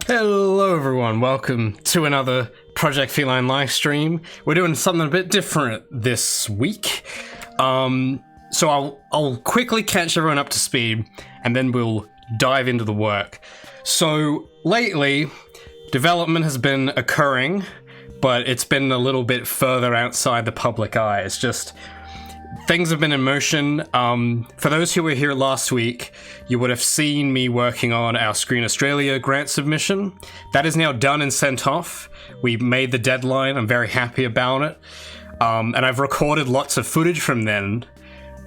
Hello everyone, welcome to another Project Feline live stream. We're doing something a bit different this week. So I'll quickly catch everyone up to speed and then we'll dive into the work. So lately, development has been occurring, but it's been a little bit further outside the public eye. It's just things have been in motion. For those who were here last week, you would have seen me working on our Screen Australia grant submission. That is now done and sent off. We made the deadline. I'm very happy about it. And I've recorded lots of footage from then.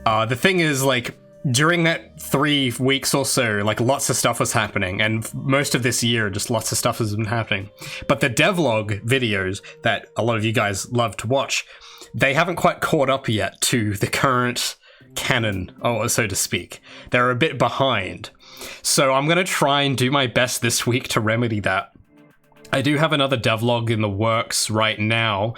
The thing is, like, during that 3 weeks or so, like, lots of stuff was happening. And most of this year, just lots of stuff has been happening. But the devlog videos that a lot of you guys love to watch, they haven't quite caught up yet to the current canon, so to speak. They're a bit behind. So I'm going to try and do my best this week to remedy that. I do have another devlog in the works right now,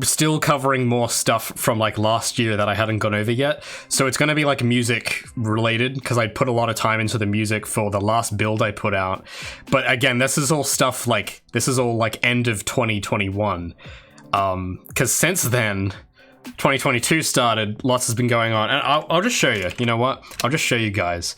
still covering more stuff from like last year that I hadn't gone over yet. So it's going to be like music related because I put a lot of time into the music for the last build I put out. But again, this is all stuff like, this is all like end of 2021. Because since then, 2022 started, lots has been going on, and I'll just show you. You know what? I'll just show you guys.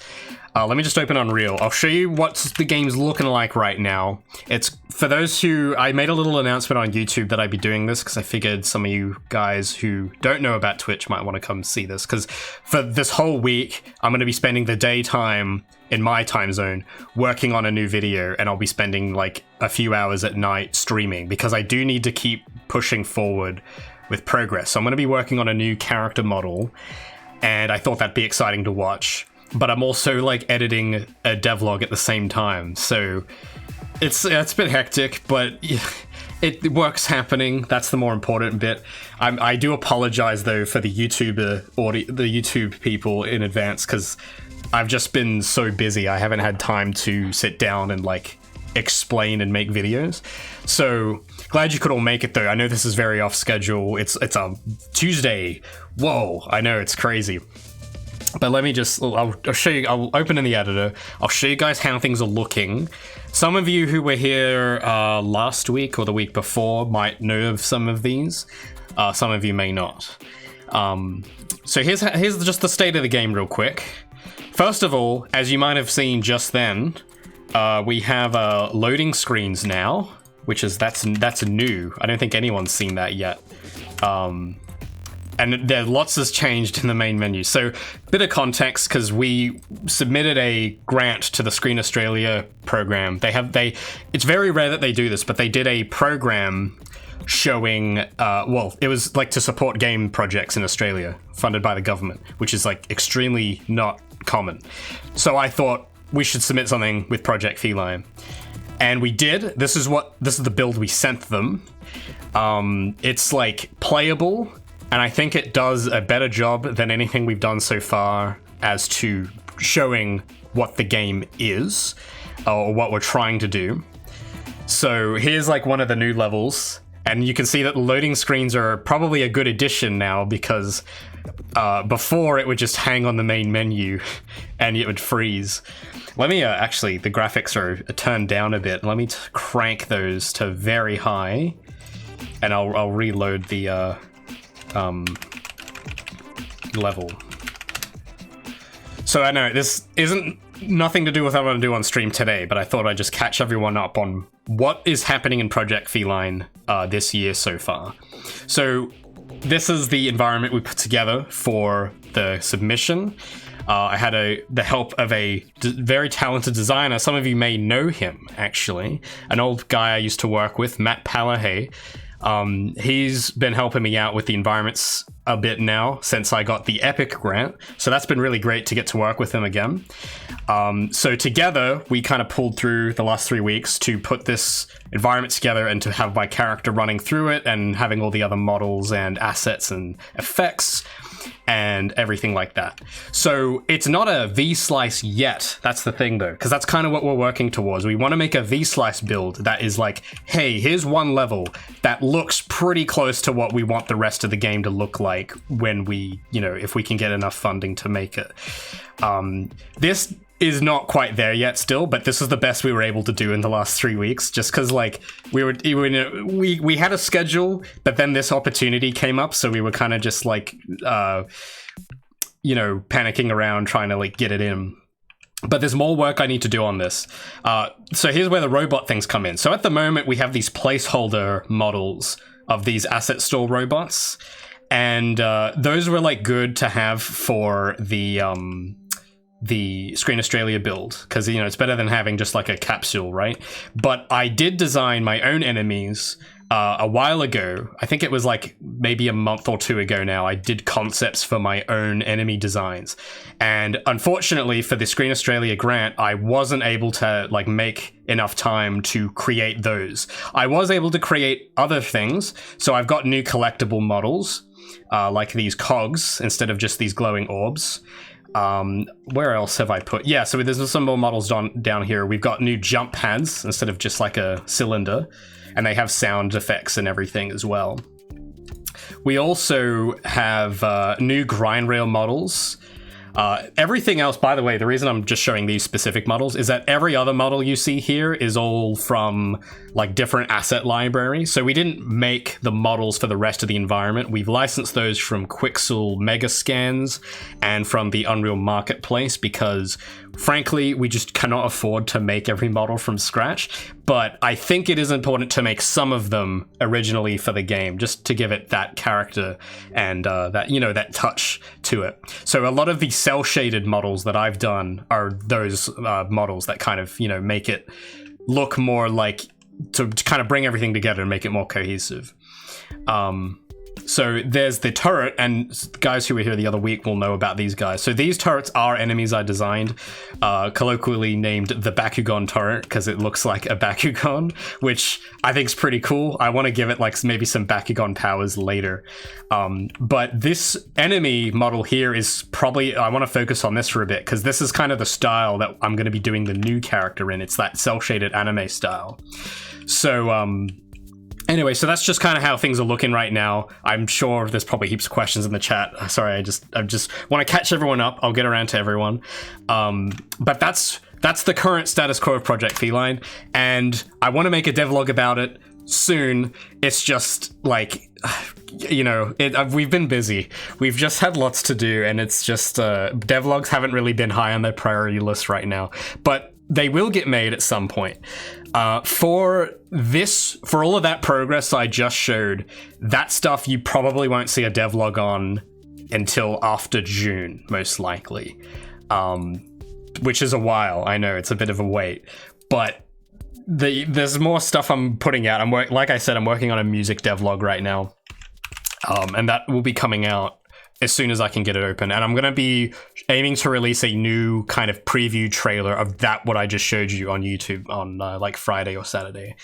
Let me just open Unreal. I'll show you what the game's looking like right now. It's for those who, I made a little announcement on YouTube that I'd be doing this because I figured some of you guys who don't know about Twitch might want to come see this, because for this whole week, I'm going to be spending the daytime in my time zone working on a new video, and I'll be spending like a few hours at night streaming because I do need to keep pushing forward with progress. So I'm going to be working on a new character model, and I thought that'd be exciting to watch. But I'm also like editing a devlog at the same time, so it's a bit hectic, but it work's happening. That's the more important bit. I do apologize though for the YouTube people in advance, because I've just been so busy. I haven't had time to sit down and like explain and make videos. So glad you could all make it though. I know this is very off schedule. It's a Tuesday. Whoa, I know, it's crazy. But let me just, I'll show you, I'll open in the editor. I'll show you guys how things are looking. Some of you who were here last week or the week before might know of some of these. Some of you may not. So here's just the state of the game real quick. First of all, as you might have seen just then, we have loading screens now, which is, that's new. I don't think anyone's seen that yet. And there lots has changed in the main menu. So, bit of context, because we submitted a grant to the Screen Australia program. It's very rare that they do this, but they did a program showing, well, it was like to support game projects in Australia, funded by the government, which is like extremely not common. So I thought we should submit something with Project Feline. And we did. This is the build we sent them. It's like playable, and I think it does a better job than anything we've done so far as to showing what the game is, or what we're trying to do. So here's like one of the new levels, and you can see that the loading screens are probably a good addition now, because before it would just hang on the main menu and it would freeze. Let me actually, the graphics are turned down a bit. Let me crank those to very high, and I'll reload the level. So I know this isn't nothing to do with what I'm going to do on stream today, but I thought I'd just catch everyone up on what is happening in Project Feline this year so far. So this is the environment we put together for the submission. I had the help of a very talented designer. Some of you may know him, actually. An old guy I used to work with, Matt Palahay. He's been helping me out with the environments a bit now since I got the Epic grant. So that's been really great to get to work with him again. So together, we kind of pulled through the last 3 weeks to put this environment together and to have my character running through it and having all the other models and assets and effects and everything like that. So it's not a V-Slice yet. That's the thing though, because that's kind of what we're working towards. We want to make a V-Slice build that is like, hey, here's one level that looks pretty close to what we want the rest of the game to look like when we, if we can get enough funding to make it. This is not quite there yet still, but this is the best we were able to do in the last 3 weeks, just because like we had a schedule, but then this opportunity came up, so we were kind of just like panicking around trying to like get it in. But there's more work I need to do on this. So here's where the robot things come in. So at the moment, we have these placeholder models of these asset store robots. And those were like good to have for the Screen Australia build. Because, it's better than having just like a capsule, right? But I did design my own enemies a while ago. I think it was like maybe a month or two ago now. I did concepts for my own enemy designs, and unfortunately for the Screen Australia grant, I wasn't able to like make enough time to create those. I was able to create other things, so I've got new collectible models like these cogs instead of just these glowing orbs. Where else have I put? Yeah, so there's some more models down here. We've got new jump pads instead of just like a cylinder, and they have sound effects and everything as well. We also have new grind rail models. Everything else, by the way, the reason I'm just showing these specific models is that every other model you see here is all from like different asset libraries. So we didn't make the models for the rest of the environment. We've licensed those from Quixel Megascans and from the Unreal Marketplace because, frankly, we just cannot afford to make every model from scratch. But I think it is important to make some of them originally for the game, just to give it that character and that touch to it. So a lot of the cell shaded models that I've done are those models that kind of make it look more like to kind of bring everything together and make it more cohesive. So there's the turret, and guys who were here the other week will know about these guys. So these turrets are enemies I designed, colloquially named the Bakugan turret because it looks like a Bakugan, which I think is pretty cool. I want to give it like maybe some Bakugan powers later. But this enemy model here is probably, I want to focus on this for a bit because this is kind of the style that I'm going to be doing the new character in. It's that cel-shaded anime style. So, anyway, so that's just kind of how things are looking right now. I'm sure there's probably heaps of questions in the chat. Sorry, I just want to catch everyone up. I'll get around to everyone. But that's the current status quo of Project Feline, and I want to make a devlog about it soon. It's just like, we've been busy. We've just had lots to do, and it's just devlogs haven't really been high on their priority list right now. But they will get made at some point. For all of that progress I just showed, that stuff you probably won't see a devlog on until after June, most likely. Which is a while. I know it's a bit of a wait, but there's more stuff I'm putting out. Like I said, I'm working on a music devlog right now, and that will be coming out as soon as I can get it open. And I'm going to be aiming to release a new kind of preview trailer of what I just showed you on YouTube on like Friday or Saturday.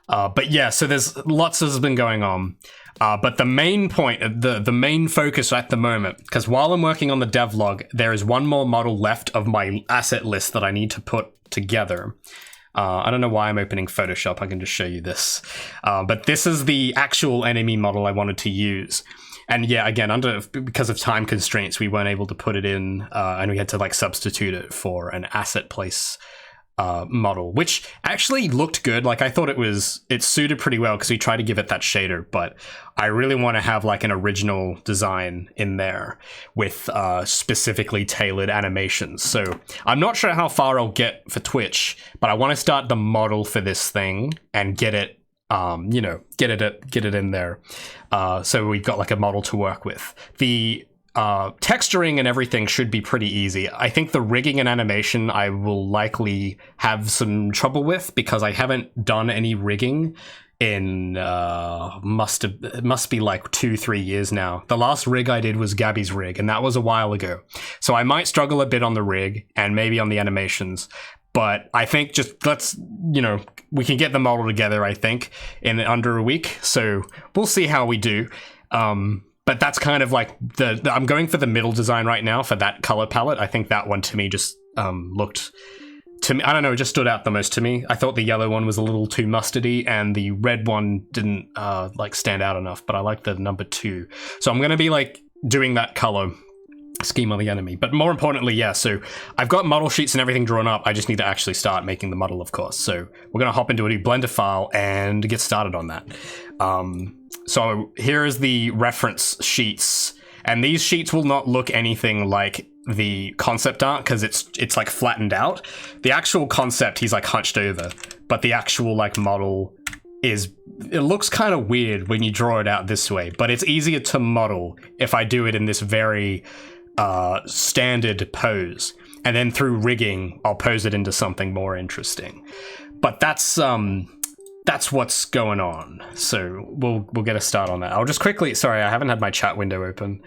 But yeah, so there's lots has been going on. But the main point, the main focus at the moment, because while I'm working on the devlog, there is one more model left of my asset list that I need to put together. I don't know why I'm opening Photoshop. I can just show you this. But this is the actual enemy model I wanted to use. And yeah, again, because of time constraints, we weren't able to put it in, and we had to like substitute it for an asset place model, which actually looked good. Like I thought it suited pretty well because we tried to give it that shader, but I really want to have like an original design in there with specifically tailored animations. So I'm not sure how far I'll get for Twitch, but I want to start the model for this thing and get it get it in there. So we've got like a model to work with. The texturing and everything should be pretty easy. I think the rigging and animation I will likely have some trouble with because I haven't done any rigging in must be like 2-3 years now. The last rig I did was Gabby's rig, and that was a while ago. So I might struggle a bit on the rig and maybe on the animations. But I think just we can get the model together, I think, in under a week. So we'll see how we do. But that's kind of like I'm going for the middle design right now for that color palette. I think that one to me just looked, to me, I don't know, it just stood out the most to me. I thought the yellow one was a little too mustardy and the red one didn't stand out enough, but I like the number 2. So I'm going to be like doing that color scheme on the enemy. But more importantly, yeah, so I've got model sheets and everything drawn up. I just need to actually start making the model, of course. So we're going to hop into a new Blender file and get started on that. So here is the reference sheets, and these sheets will not look anything like the concept art because it's like flattened out. The actual concept, he's like hunched over, but the actual like model it looks kind of weird when you draw it out this way, but it's easier to model if I do it in this very standard pose, and then through rigging I'll pose it into something more interesting. But that's what's going on, so we'll get a start on that. I'll just quickly, sorry, I haven't had my chat window open.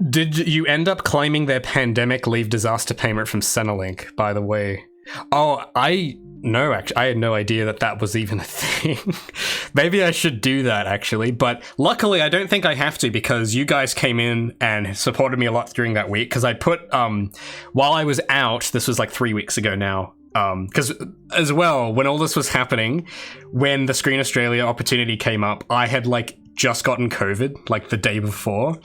Did you end up claiming their pandemic leave disaster payment from Centrelink, by the way? Oh, no, actually, I had no idea that was even a thing. Maybe I should do that, actually. But luckily, I don't think I have to, because you guys came in and supported me a lot during that week. Because I put, while I was out, this was like 3 weeks ago now. Because as well, when all this was happening, when the Screen Australia opportunity came up, I had like just gotten COVID like the day before.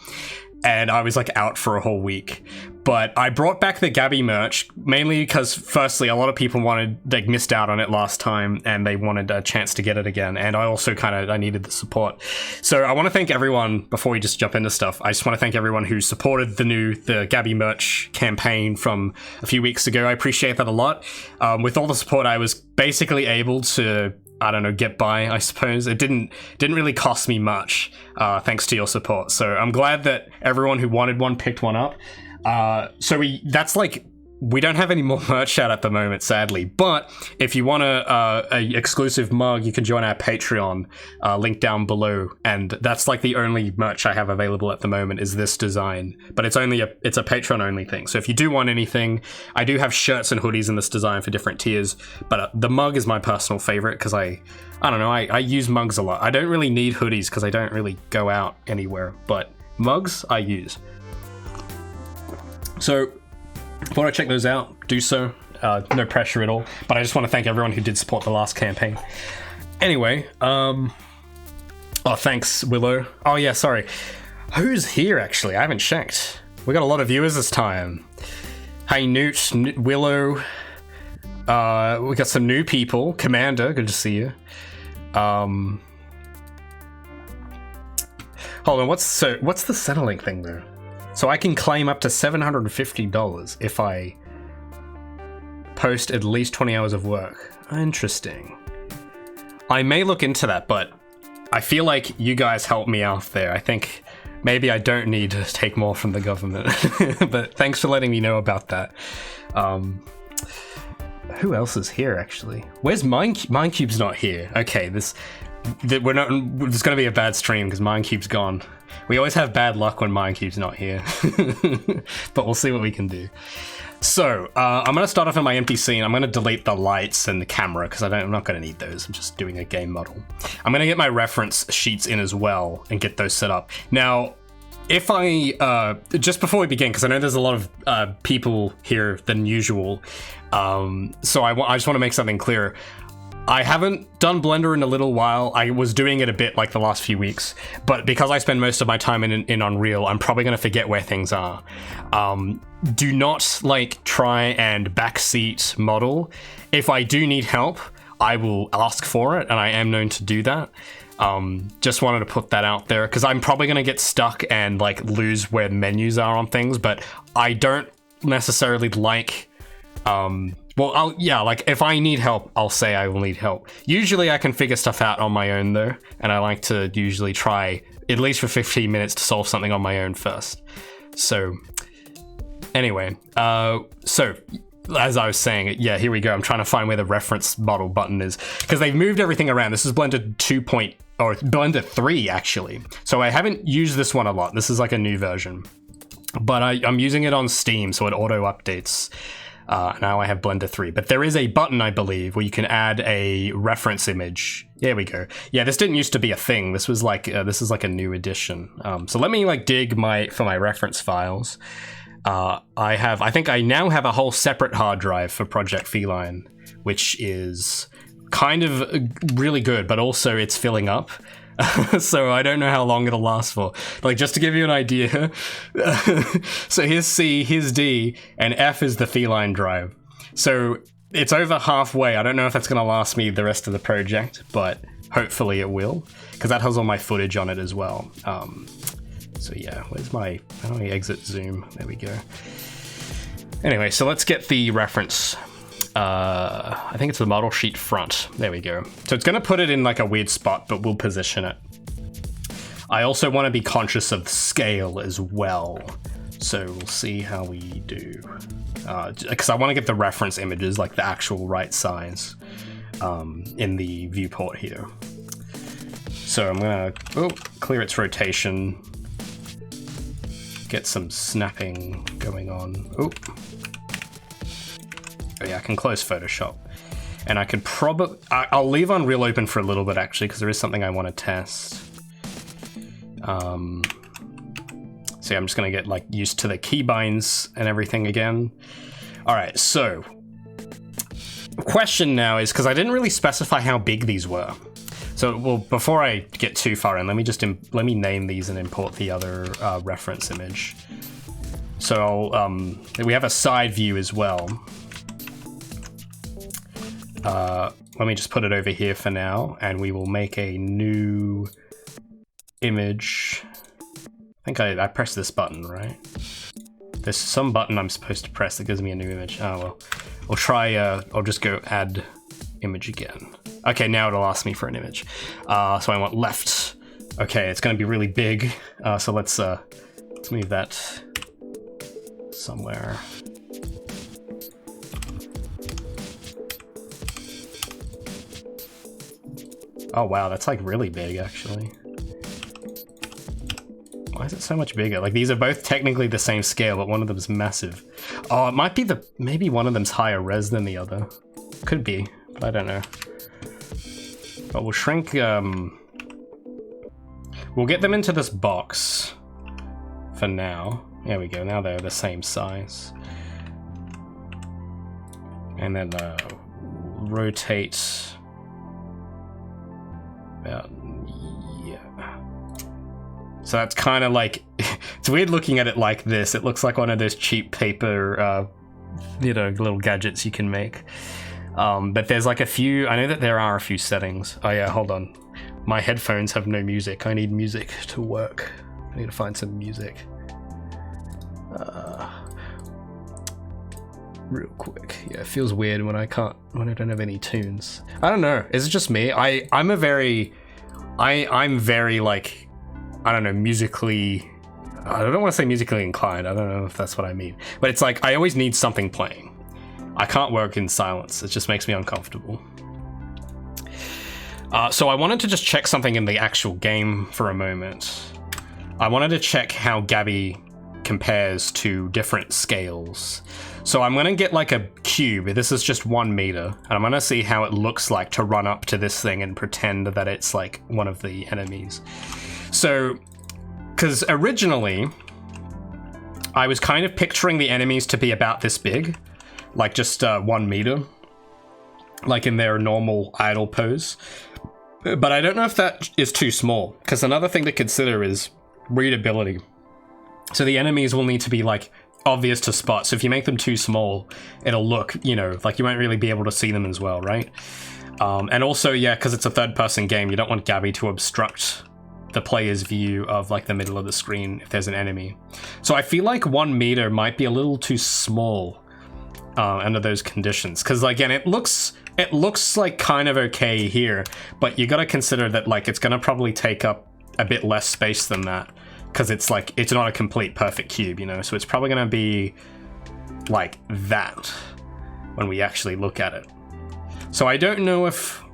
And I was like out for a whole week. But I brought back the Gabby merch, mainly because firstly, a lot of people missed out on it last time and they wanted a chance to get it again. And I also I needed the support. So I want to thank everyone, before we just jump into stuff, I just want to thank everyone who supported the Gabby merch campaign from a few weeks ago. I appreciate that a lot. With all the support, I was basically able to, I don't know, get by, I suppose. It didn't really cost me much, thanks to your support. So I'm glad that everyone who wanted one picked one up. We don't have any more merch out at the moment, sadly. But if you want a exclusive mug, you can join our Patreon, link down below. And that's like the only merch I have available at the moment is this design. But it's a Patreon only thing. So if you do want anything, I do have shirts and hoodies in this design for different tiers. But the mug is my personal favorite because I don't know, I use mugs a lot. I don't really need hoodies because I don't really go out anywhere. But mugs, I use. So, if you want to check those out, do so. No pressure at all. But I just want to thank everyone who did support the last campaign. Anyway, thanks, Willow. Oh yeah, sorry. Who's here, actually? I haven't checked. We got a lot of viewers this time. Hey, Newt, Willow. We got some new people. Commander, good to see you. Hold on, what's the Centrelink thing, though? So I can claim up to $750 if I post at least 20 hours of work. Interesting. I may look into that, but I feel like you guys helped me out there. I think maybe I don't need to take more from the government. But thanks for letting me know about that. Who else is here, actually? Where's Minecube's not here? Okay, there's going to be a bad stream because Minecube's gone. We always have bad luck when Minecube's not here. But we'll see what we can do. So, I'm going to start off in my empty scene. I'm going to delete the lights and the camera because I'm not going to need those. I'm just doing a game model. I'm going to get my reference sheets in as well and get those set up. Now, if I, just before we begin, because I know there's a lot of people here than usual, so I just want to make something clear. I haven't done Blender in a little while. I was doing it a bit like the last few weeks, but because I spend most of my time in Unreal, I'm probably going to forget where things are. Do not try and backseat model. If I do need help, I will ask for it, and I am known to do that. Just wanted to put that out there because I'm probably going to get stuck and lose where menus are on things, but I don't necessarily like, if I need help, I'll say I will need help. Usually I can figure stuff out on my own though, and I like to usually try, at least for 15 minutes, to solve something on my own first. So, anyway, as I was saying, yeah, here we go. I'm trying to find where the reference model button is, because they've moved everything around. This is Blender 2. Or Blender 3, actually. So I haven't used this one a lot. This is a new version. But I'm using it on Steam, so it auto-updates. Now I have Blender 3. But there is a button, I believe, where you can add a reference image. There we go. Yeah, this didn't used to be a thing. This was this is a new addition. So let me dig for my reference files. I think I now have a whole separate hard drive for Project Feline, which is kind of really good, but also it's filling up. So I don't know how long it'll last for. Like, just to give you an idea, so here's C, here's D, and F is the feline drive. So it's over halfway. I don't know if that's going to last me the rest of the project, but hopefully it will, because that has all my footage on it as well. So yeah, where's my... How do I exit zoom? There we go. Anyway, so let's get the reference. I think it's the model sheet front. There we go. So it's going to put it in like a weird spot, but we'll position it. I also want to be conscious of scale as well. So we'll see how we do. Because I want to get the reference images, like the actual right size, in the viewport here. So I'm going to clear its rotation. Get some snapping going on. Oh yeah, I can close Photoshop. And I could probably... I'll leave Unreal open for a little bit, actually, because there is something I want to test. So yeah, I'm just going to get like used to the keybinds and everything again. All right, so... Question now is, because I didn't really specify how big these were. So, well, before I get too far in, let me name these and import the other reference image. So we have a side view as well. Let me just put it over here for now, and we will make a new image. I think I pressed this button, right? There's some button I'm supposed to press that gives me a new image. Oh well, we'll try. I'll just go add image again. Okay, now it'll ask me for an image. So I want left. Okay, it's going to be really big. So let's move that somewhere. Oh wow, that's like really big actually. Why is it so much bigger? Like, these are both technically the same scale, but one of them is massive. Oh, it might be maybe one of them's higher res than the other. Could be, but I don't know. But we'll shrink, we'll get them into this box for now. There we go, now they're the same size. And then rotate about, yeah. So that's kind of like, it's weird looking at it like this. It looks like one of those cheap paper, you know, little gadgets you can make. But there's like a few, I know that there are a few settings. Oh yeah, hold on. My headphones have no music. I need music to work. I need to find some music. Real quick. Yeah, it feels weird when I don't have any tunes. I don't know. Is it just me? I'm very like, I don't know, musically, I don't want to say musically inclined. I don't know if that's what I mean. But it's like, I always need something playing. I can't work in silence. It just makes me uncomfortable. So I wanted to just check something in the actual game for a moment. I wanted to check how Gabby compares to different scales. So I'm going to get like a cube. This is just 1 meter. And I'm going to see how it looks like to run up to this thing and pretend that it's like one of the enemies. So, because originally, I was kind of picturing the enemies to be about this big. Like just 1 meter, like in their normal idle pose. But I don't know if that is too small, because another thing to consider is readability. So the enemies will need to be like obvious to spot. So if you make them too small, it'll look, you know, like you won't really be able to see them as well, right? And also, yeah, because it's a third-person game, you don't want Gabby to obstruct the player's view of like the middle of the screen if there's an enemy. So I feel like 1 meter might be a little too small under those conditions, because again, it looks like kind of okay here, but you got to consider that like it's gonna probably take up a bit less space than that, because it's like it's not a complete perfect cube, you know, so it's probably gonna be like that when we actually look at it. So I don't know if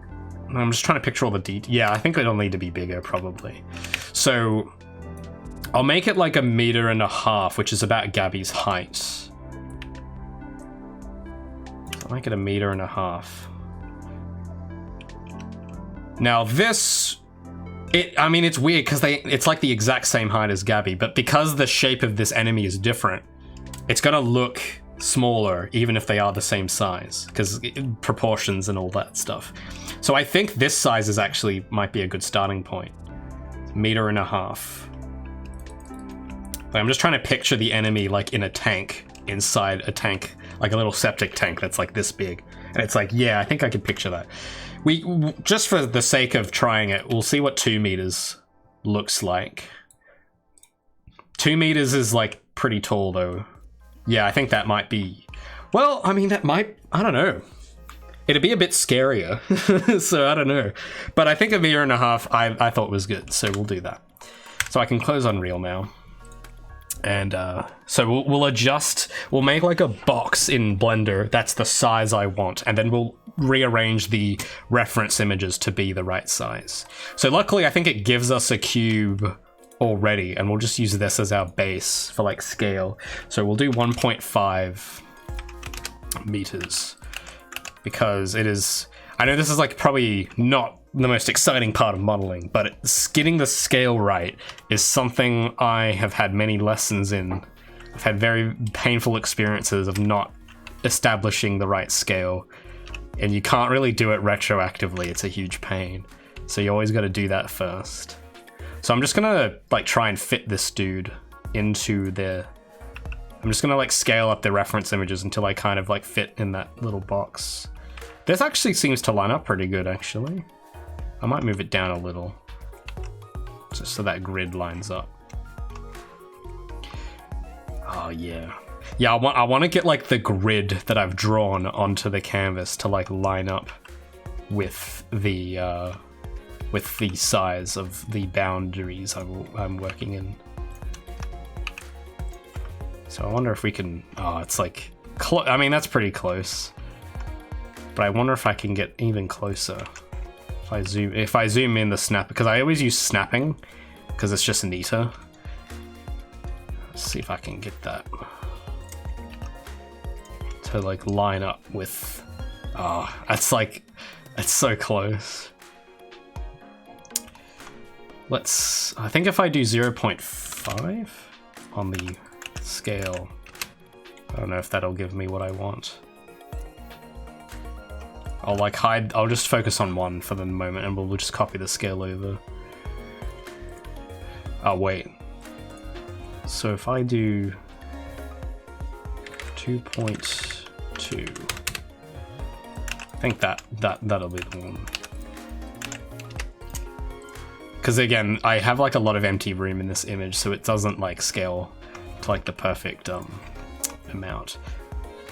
I'm just trying to picture all the details. Yeah, I think it'll need to be bigger probably. So I'll make it like 1.5 meters, which is about Gabby's height. I'll make it 1.5 meters. Now this, I mean, it's weird because it's like the exact same height as Gabby, but because the shape of this enemy is different, it's gonna look smaller even if they are the same size, because proportions and all that stuff. So I think this size is actually might be a good starting point. 1.5 meters. Like, I'm just trying to picture the enemy like in a tank, inside a tank, like a little septic tank that's like this big. And it's like, yeah, I think I could picture that. Just for the sake of trying it, we'll see what 2 meters looks like. 2 meters is like pretty tall though. Yeah, I think that might be, well, I mean, that might, I don't know. It'd be a bit scarier, so I don't know. But I think 1.5 meters I thought was good, so we'll do that. So I can close Unreal now. And so we'll adjust, we'll make like a box in Blender that's the size I want, and then we'll rearrange the reference images to be the right size. So luckily I think it gives us a cube already, and we'll just use this as our base for like scale. So we'll do 1.5 meters because it is, I know this is like probably not the most exciting part of modeling, but getting the scale right is something I have had many lessons in. I've had very painful experiences of not establishing the right scale, and you can't really do it retroactively. It's a huge pain. So you always got to do that first. So I'm just gonna like try and fit this dude into the, I'm just gonna like scale up the reference images until I kind of like fit in that little box. This actually seems to line up pretty good actually. I might move it down a little, just so that grid lines up. Oh yeah. Yeah, I want to get like the grid that I've drawn onto the canvas to like line up with the size of the boundaries I'm working in. So I wonder if we can, oh, it's like, I mean, that's pretty close. But I wonder if I can get even closer. If I zoom in the snap, because I always use snapping because it's just neater. Let's see if I can get that to like line up with, oh, that's like, it's so close. I think if I do 0.5 on the scale, I don't know if that'll give me what I want. I'll like hide, I'll just focus on 1 for the moment and we'll just copy the scale over. Oh wait. So if I do 2.2, I think that'll be the one. Because again, I have like a lot of empty room in this image, so it doesn't like scale to like the perfect amount.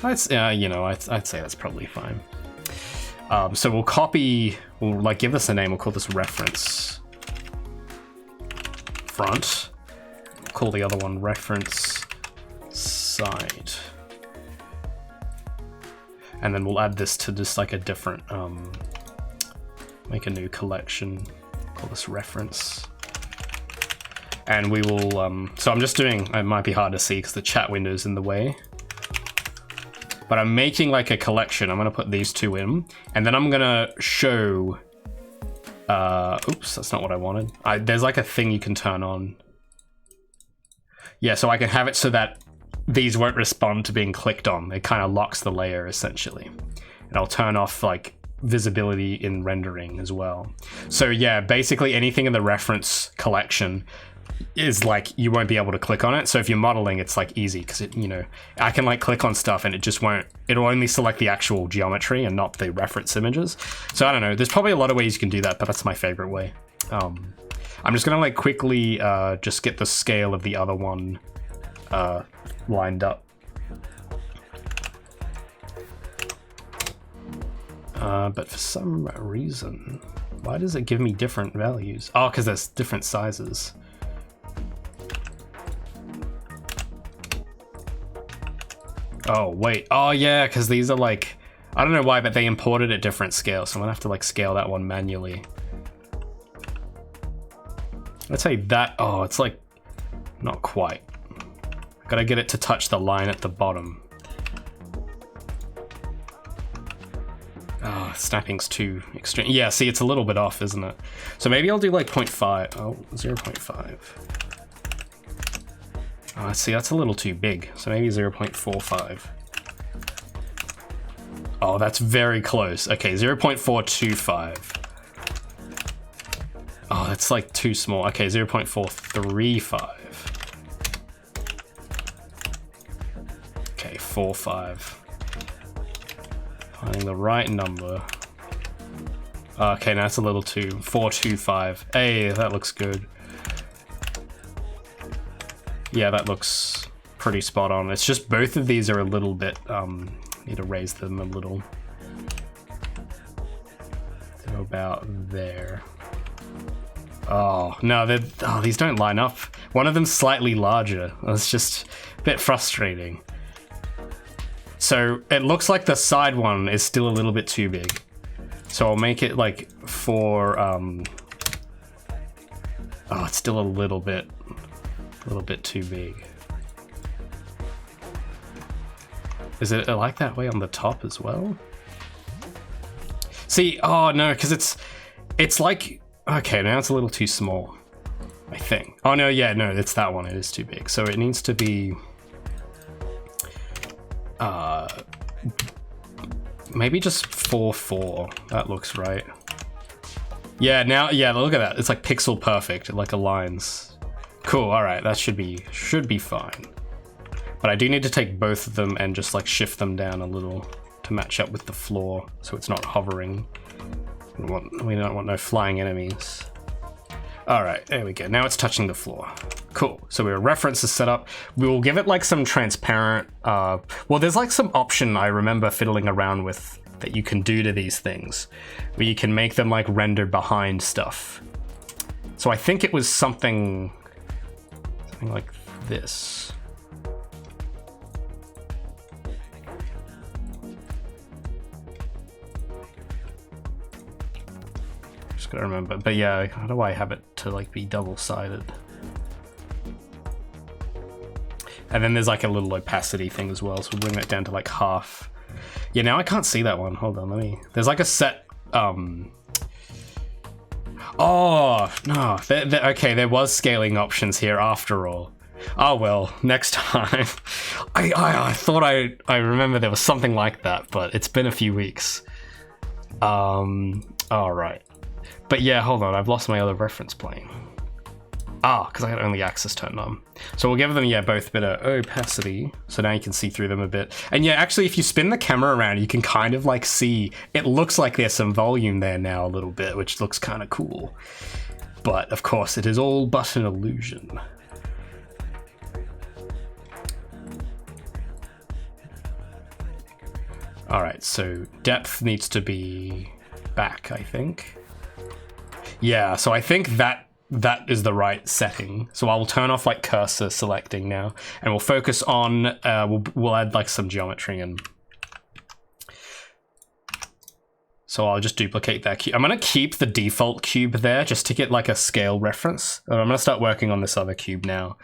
I'd say that's probably fine. So we'll like give this a name, we'll call this reference front. We'll call the other one reference side. And then we'll add this to just like a different, make a new collection, call this reference. And we will, so I'm just doing, it might be hard to see because the chat window's in the way. But I'm making like a collection. I'm gonna put these 2 in, and then I'm gonna show, oops, that's not what I wanted. There's like a thing you can turn on. Yeah, so I can have it so that these won't respond to being clicked on. It kind of locks the layer essentially. And I'll turn off like visibility in rendering as well. So yeah, basically anything in the reference collection is like, you won't be able to click on it. So if you're modeling, it's like easy because it, you know, I can like click on stuff and it just won't, it'll only select the actual geometry and not the reference images. So I don't know, there's probably a lot of ways you can do that, but that's my favorite way. I'm just gonna like quickly just get the scale of the other one lined up. But for some reason, why does it give me different values? Oh, because there's different sizes. Oh, wait. Oh, yeah, because these are like, I don't know why, but they imported at different scales, so I'm gonna have to like scale that one manually. Let's say that, oh, it's like, not quite. Gotta get it to touch the line at the bottom. Oh, snapping's too extreme. Yeah, see, it's a little bit off, isn't it? So maybe I'll do like 0.5, oh, 0.5. Oh, see, that's a little too big, so maybe 0.45. Oh, that's very close. Okay, 0.425. Oh, that's like too small. Okay, 0.435. Okay, 4.5. Finding the right number. Okay, now it's a little too 4.25. Hey, that looks good. Yeah, that looks pretty spot on. It's just both of these are a little bit, need to raise them a little. They're about there. Oh, no, these don't line up. One of them's slightly larger. It's just a bit frustrating. So it looks like the side one is still a little bit too big. So I'll make it like for, oh, it's still a little bit too big. Is it like that way on the top as well? See, oh no, because it's like, okay, now it's a little too small, I think. Oh no, yeah, no, it's that one, it is too big. So it needs to be, maybe just 4.4, that looks right. Yeah, now, yeah, look at that, it's like pixel perfect, it like aligns. Cool, all right, that should be fine. But I do need to take both of them and just like shift them down a little to match up with the floor so it's not hovering. We don't want no flying enemies. All right, there we go. Now it's touching the floor. Cool, so our reference is set up. We will give it like some transparent, well, there's like some option I remember fiddling around with that you can do to these things, where you can make them like render behind stuff. So I think it was something like this. Just gotta remember, but yeah, how do I have it to like be double-sided? And then there's like a little opacity thing as well, so we'll bring that down to like half. Yeah, now I can't see that one. Hold on, there's like a set, oh, no, okay, there was scaling options here after all. Oh well, next time. I thought I remember there was something like that, but it's been a few weeks. All right. But yeah, hold on, I've lost my other reference plane. Ah, because I had only axis turned on. So we'll give them, yeah, both a bit of opacity. So now you can see through them a bit. And yeah, actually, if you spin the camera around, you can kind of like see, it looks like there's some volume there now a little bit, which looks kind of cool. But of course, it is all but an illusion. All right, so depth needs to be back, I think. Yeah, so I think that is the right setting. So I will turn off like cursor selecting now, and we'll focus on, we'll add like some geometry in. So I'll just duplicate that cube. I'm gonna keep the default cube there just to get like a scale reference. I'm gonna start working on this other cube now,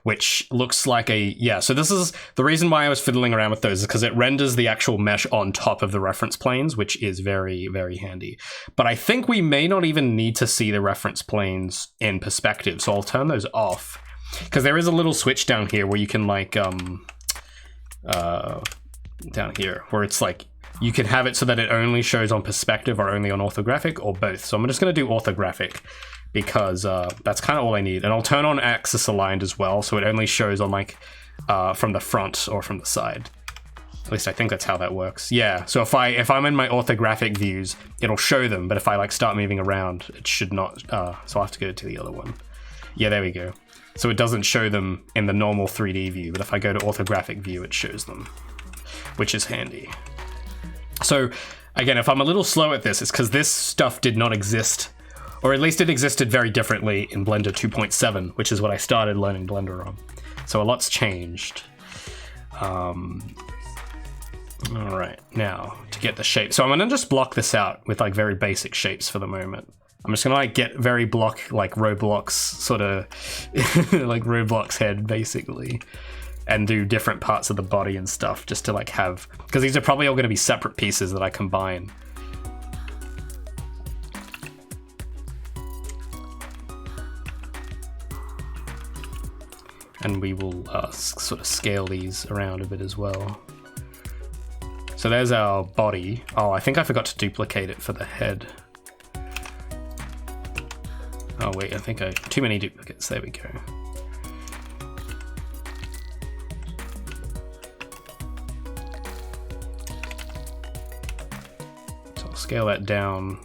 which looks like a, yeah, so this is the reason why I was fiddling around with those, is because it renders the actual mesh on top of the reference planes, which is very, very handy. But I think we may not even need to see the reference planes in perspective. So I'll turn those off, because there is a little switch down here where you can like, down here, where it's like, you can have it so that it only shows on perspective or only on orthographic or both. So I'm just going to do orthographic because that's kind of all I need. And I'll turn on axis aligned as well, so it only shows on like from the front or from the side. At least I think that's how that works. Yeah, so if I'm in my orthographic views, it'll show them, but if I like start moving around, it should not. So I'll have to go to the other one. Yeah, there we go. So it doesn't show them in the normal 3D view, but if I go to orthographic view, it shows them, which is handy. So again, if I'm a little slow at this, it's because this stuff did not exist, or at least it existed very differently in Blender 2.7, which is what I started learning Blender on. So a lot's changed. All right, now to get the shape. So I'm gonna just block this out with like very basic shapes for the moment. I'm just gonna like get very block, like Roblox sort of, like Roblox head basically, and do different parts of the body and stuff just to like have, because these are probably all going to be separate pieces that I combine. And we will sort of scale these around a bit as well. So there's our body. Oh, I think I forgot to duplicate it for the head. Oh wait, I think too many duplicates. There we go. So I'll scale that down.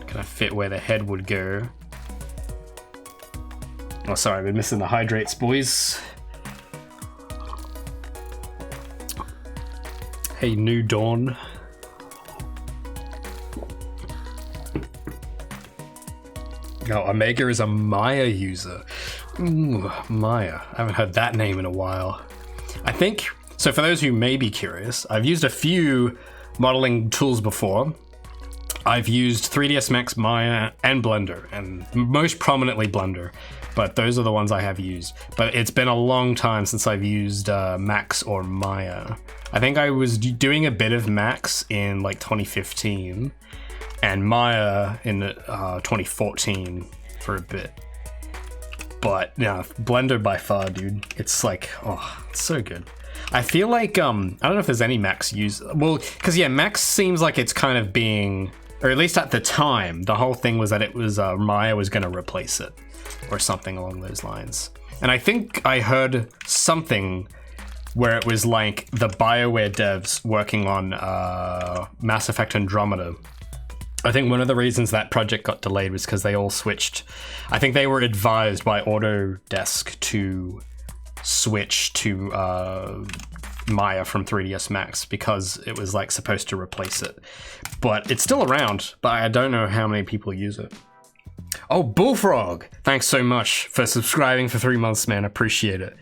Kind of fit where the head would go. Oh, sorry, I've been missing the hydrates, boys. Hey, New Dawn. Oh, Omega is a Maya user. Ooh, Maya. I haven't heard that name in a while. I think, so for those who may be curious, I've used a few modeling tools before. I've used 3ds Max, Maya, and Blender, and most prominently Blender, but those are the ones I have used. But it's been a long time since I've used Max or Maya. I think I was doing a bit of Max in like 2015, and Maya in 2014 for a bit. But yeah, Blender by far, dude. It's like, oh, it's so good. I feel like, I don't know if there's any Max use, well, because yeah, Max seems like it's kind of being, or at least at the time, the whole thing was that it was Maya was going to replace it, or something along those lines. And I think I heard something where it was like the BioWare devs working on Mass Effect Andromeda. I think one of the reasons that project got delayed was because they all switched. I think they were advised by Autodesk to switch to Maya from 3ds Max because it was like supposed to replace it. But it's still around, but I don't know how many people use it. Oh, Bullfrog! Thanks so much for subscribing for 3 months, man. Appreciate it.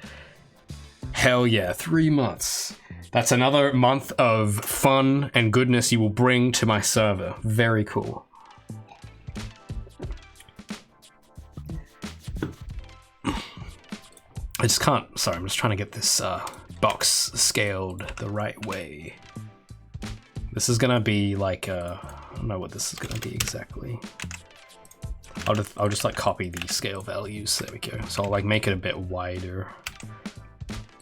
Hell yeah, 3 months. That's another month of fun and goodness you will bring to my server. Very cool. I just can't, sorry, I'm just trying to get this box scaled the right way. This is gonna be like, I don't know what this is gonna be exactly. I'll just like copy the scale values, there we go. So I'll like make it a bit wider.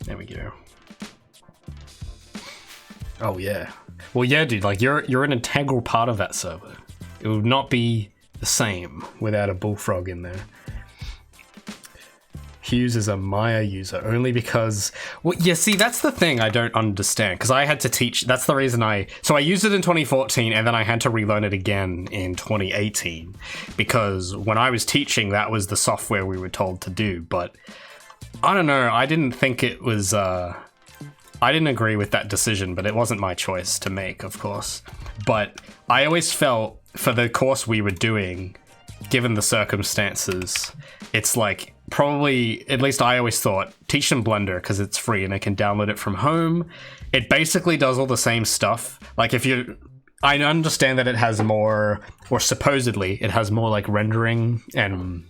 There we go. Oh yeah. Well yeah, dude, like you're an integral part of that server. It would not be the same without a Bullfrog in there. Hughes is a Maya user only because, well, yeah, see, that's the thing I don't understand, because I had to teach, that's the reason so I used it in 2014 and then I had to relearn it again in 2018 because when I was teaching, that was the software we were told to do, but I don't know, I didn't think it was, I didn't agree with that decision, but it wasn't my choice to make, of course. But I always felt for the course we were doing, given the circumstances, it's like probably, at least I always thought, teach them Blender because it's free and they can download it from home. It basically does all the same stuff. Like I understand that it has more, or supposedly it has more like rendering and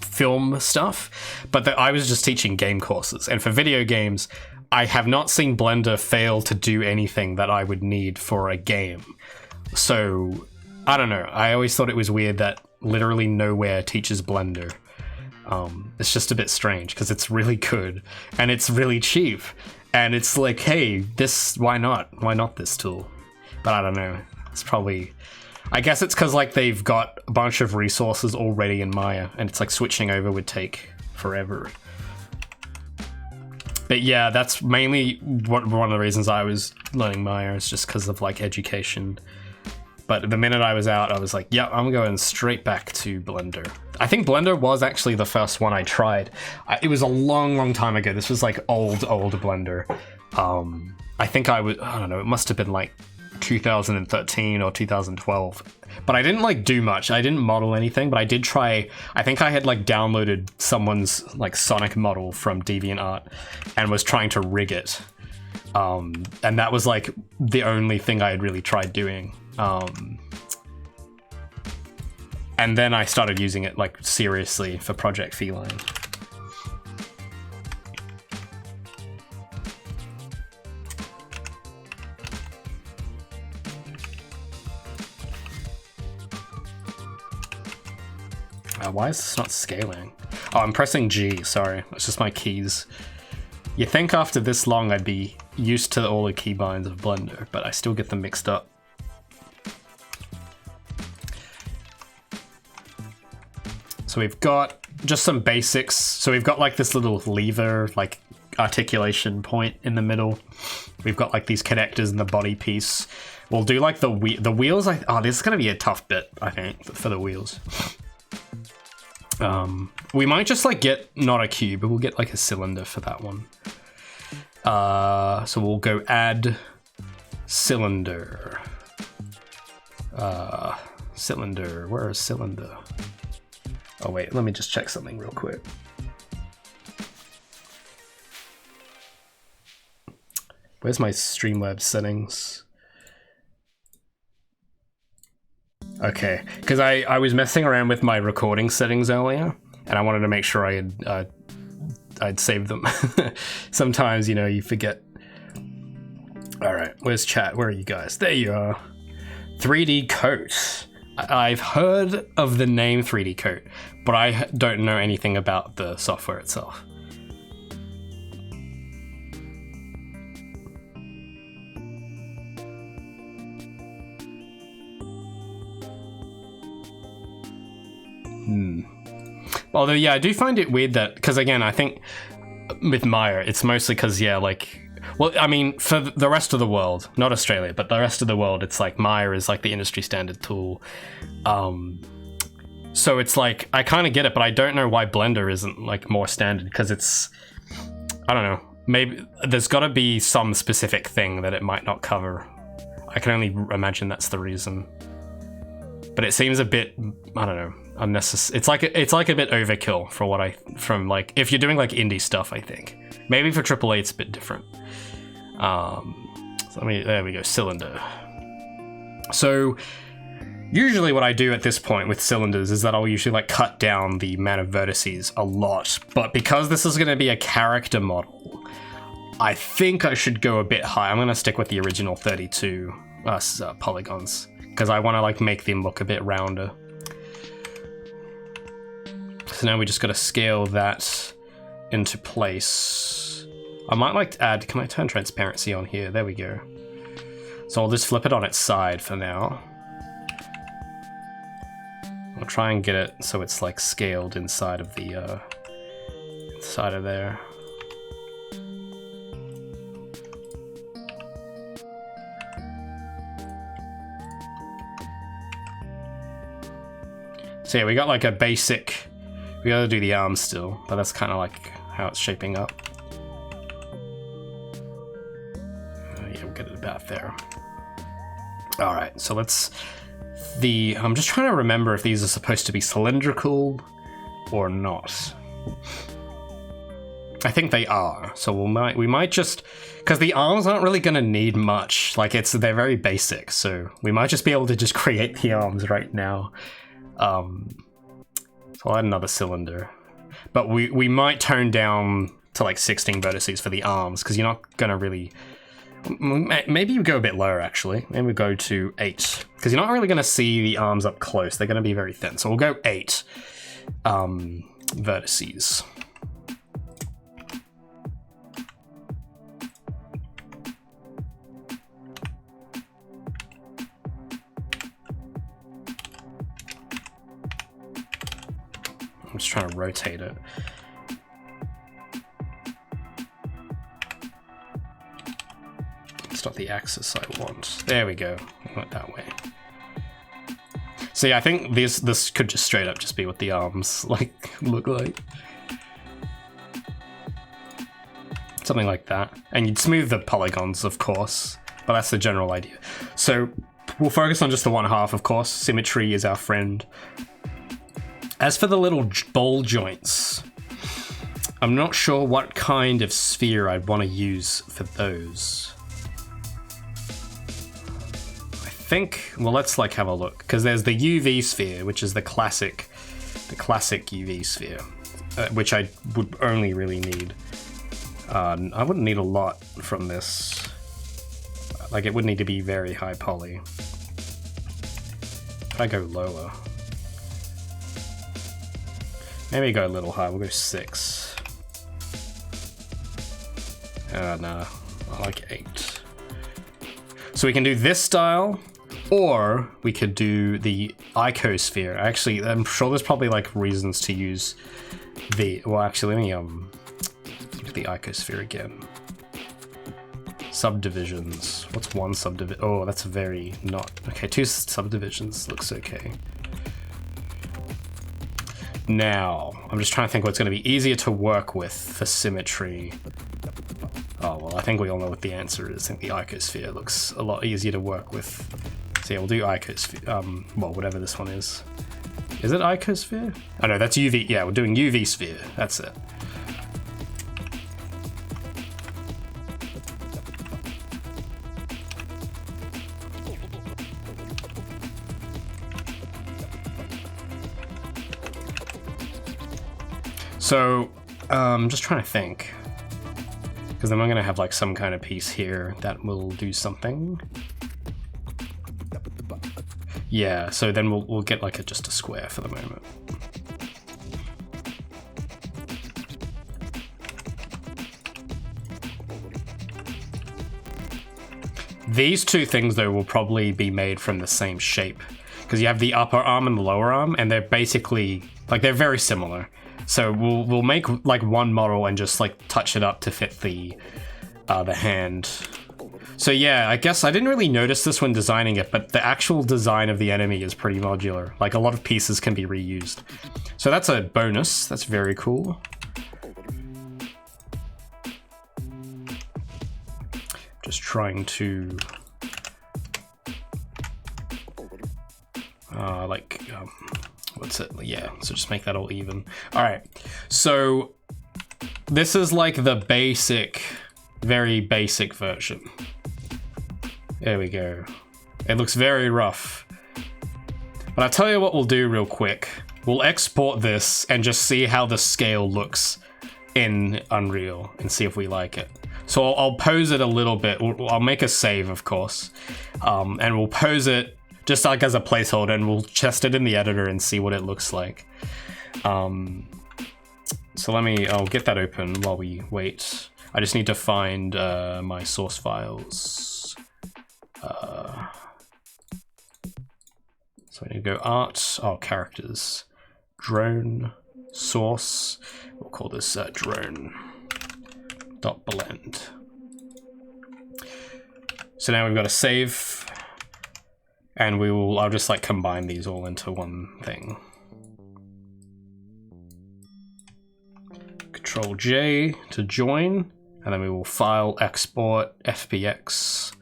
film stuff, but I was just teaching game courses. And for video games, I have not seen Blender fail to do anything that I would need for a game. So, I don't know. I always thought it was weird that literally nowhere teaches Blender. It's just a bit strange because it's really good and it's really cheap. And it's like, hey, why not? Why not this tool? But I don't know. It's probably, I guess it's because like they've got a bunch of resources already in Maya and it's like switching over would take forever. But yeah, that's mainly one of the reasons I was learning Maya is just because of like education. But the minute I was out, I was like, yeah, I'm going straight back to Blender. I think Blender was actually the first one I tried. It was a long time ago. This was like old Blender. I think I don't know, it must have been like 2013 or 2012. But I didn't like do much. I didn't model anything, but I did try. I think I had like downloaded someone's like Sonic model from DeviantArt and was trying to rig it. And that was like the only thing I had really tried doing. And then I started using it like seriously for Project Feline. Why is this not scaling? Oh, I'm pressing G, sorry. It's just my keys. You'd think after this long I'd be used to all the keybinds of Blender, but I still get them mixed up. So we've got just some basics. So we've got like this little lever, like articulation point in the middle. We've got like these connectors in the body piece. We'll do like the wheels. Oh, this is gonna be a tough bit, I think, for the wheels. We might just like get not a cube, but we'll get like a cylinder for that one. So we'll go add cylinder. Cylinder. Where is cylinder? Oh wait, let me just check something real quick. Where's my Streamlabs settings? Okay, because I was messing around with my recording settings earlier, and I wanted to make sure I'd saved them. Sometimes, you know, you forget. All right, where's chat? Where are you guys? There you are. 3D Coat. I've heard of the name 3D Coat, but I don't know anything about the software itself. Although, yeah, I do find it weird that, because again, I think with Maya, it's mostly because, yeah, like, well, I mean, for the rest of the world, not Australia, but the rest of the world, it's like Maya is like the industry standard tool. So it's like, I kind of get it, but I don't know why Blender isn't like more standard, because it's, I don't know, maybe there's got to be some specific thing that it might not cover. I can only imagine that's the reason. But it seems a bit, I don't know, unnecessary. It's like a bit overkill for what from like, if you're doing like indie stuff, I think. Maybe for AAA it's a bit different. So there we go, cylinder. So usually what I do at this point with cylinders is that I'll usually like cut down the amount of vertices a lot. But because this is going to be a character model, I think I should go a bit high. I'm going to stick with the original 32 polygons, because I want to like make them look a bit rounder. So now we just got to scale that into place. I might like to add, can I turn transparency on here? There we go. So I'll just flip it on its side for now. I'll try and get it so it's like scaled inside of the, inside of there. So yeah, we got like a basic, we gotta do the arms still, but that's kind of like how it's shaping up. Yeah, we'll get it about there. All right, so let's, I'm just trying to remember if these are supposed to be cylindrical or not. I think they are, so we might just, because the arms aren't really gonna need much, like they're very basic, so we might just be able to just create the arms right now. So I'll add another cylinder, but we might tone down to like 16 vertices for the arms, because you're not gonna really, maybe you go a bit lower actually, maybe we go to 8, because you're not really gonna see the arms up close, they're gonna be very thin, so we'll go 8 vertices. I'm just trying to rotate it. It's not the axis I want. There we go. It went that way. So yeah, I think this could just straight up just be what the arms like look like. Something like that. And you'd smooth the polygons, of course, but that's the general idea. So we'll focus on just the one half, of course. Symmetry is our friend. As for the little ball joints, I'm not sure what kind of sphere I'd want to use for those. I think, well, let's like have a look, because there's the UV sphere, which is the classic UV sphere, which I would only really need. I wouldn't need a lot from this. Like, it would need to be very high poly. If I go lower. Maybe go a little high, we'll go 6. Nah, I like 8. So we can do this style, Or we could do the icosphere. Actually, I'm sure there's probably like reasons to use the, well actually let me do the icosphere again. Subdivisions. What's one subdivision? Oh, that's very not, okay, 2 subdivisions looks okay. Now, I'm just trying to think what's going to be easier to work with for symmetry. Oh, well, I think we all know what the answer is. I think the icosphere looks a lot easier to work with. So yeah, we'll do icosphere, well, whatever this one is. Is it icosphere? Oh no, that's UV, yeah, we're doing UV sphere, that's it. So, I'm just trying to think. Because then I'm gonna have like some kind of piece here that will do something. Yeah, so then we'll get like just a square for the moment. These two things though will probably be made from the same shape. Because you have the upper arm and the lower arm, and they're basically, like they're very similar. So we'll make like one model and just like touch it up to fit the hand. So yeah, I guess I didn't really notice this when designing it, but the actual design of the enemy is pretty modular. Like a lot of pieces can be reused. So that's a bonus. That's very cool. Just trying to what's it? Yeah, so just make that all even. All right, so this is like the basic, very basic version. There we go. It looks very rough. But I'll tell you what we'll do real quick. We'll export this and just see how the scale looks in Unreal and see if we like it. So I'll pose it a little bit. I'll make a save, of course. And we'll pose it just like as a placeholder, and we'll test it in the editor and see what it looks like. So I'll get that open while we wait. I just need to find my source files. So I need to go art, characters, drone, source. We'll call this drone.blend. So now we've got a save. And I'll just like combine these all into one thing. Control J to join, and then we will file export FBX.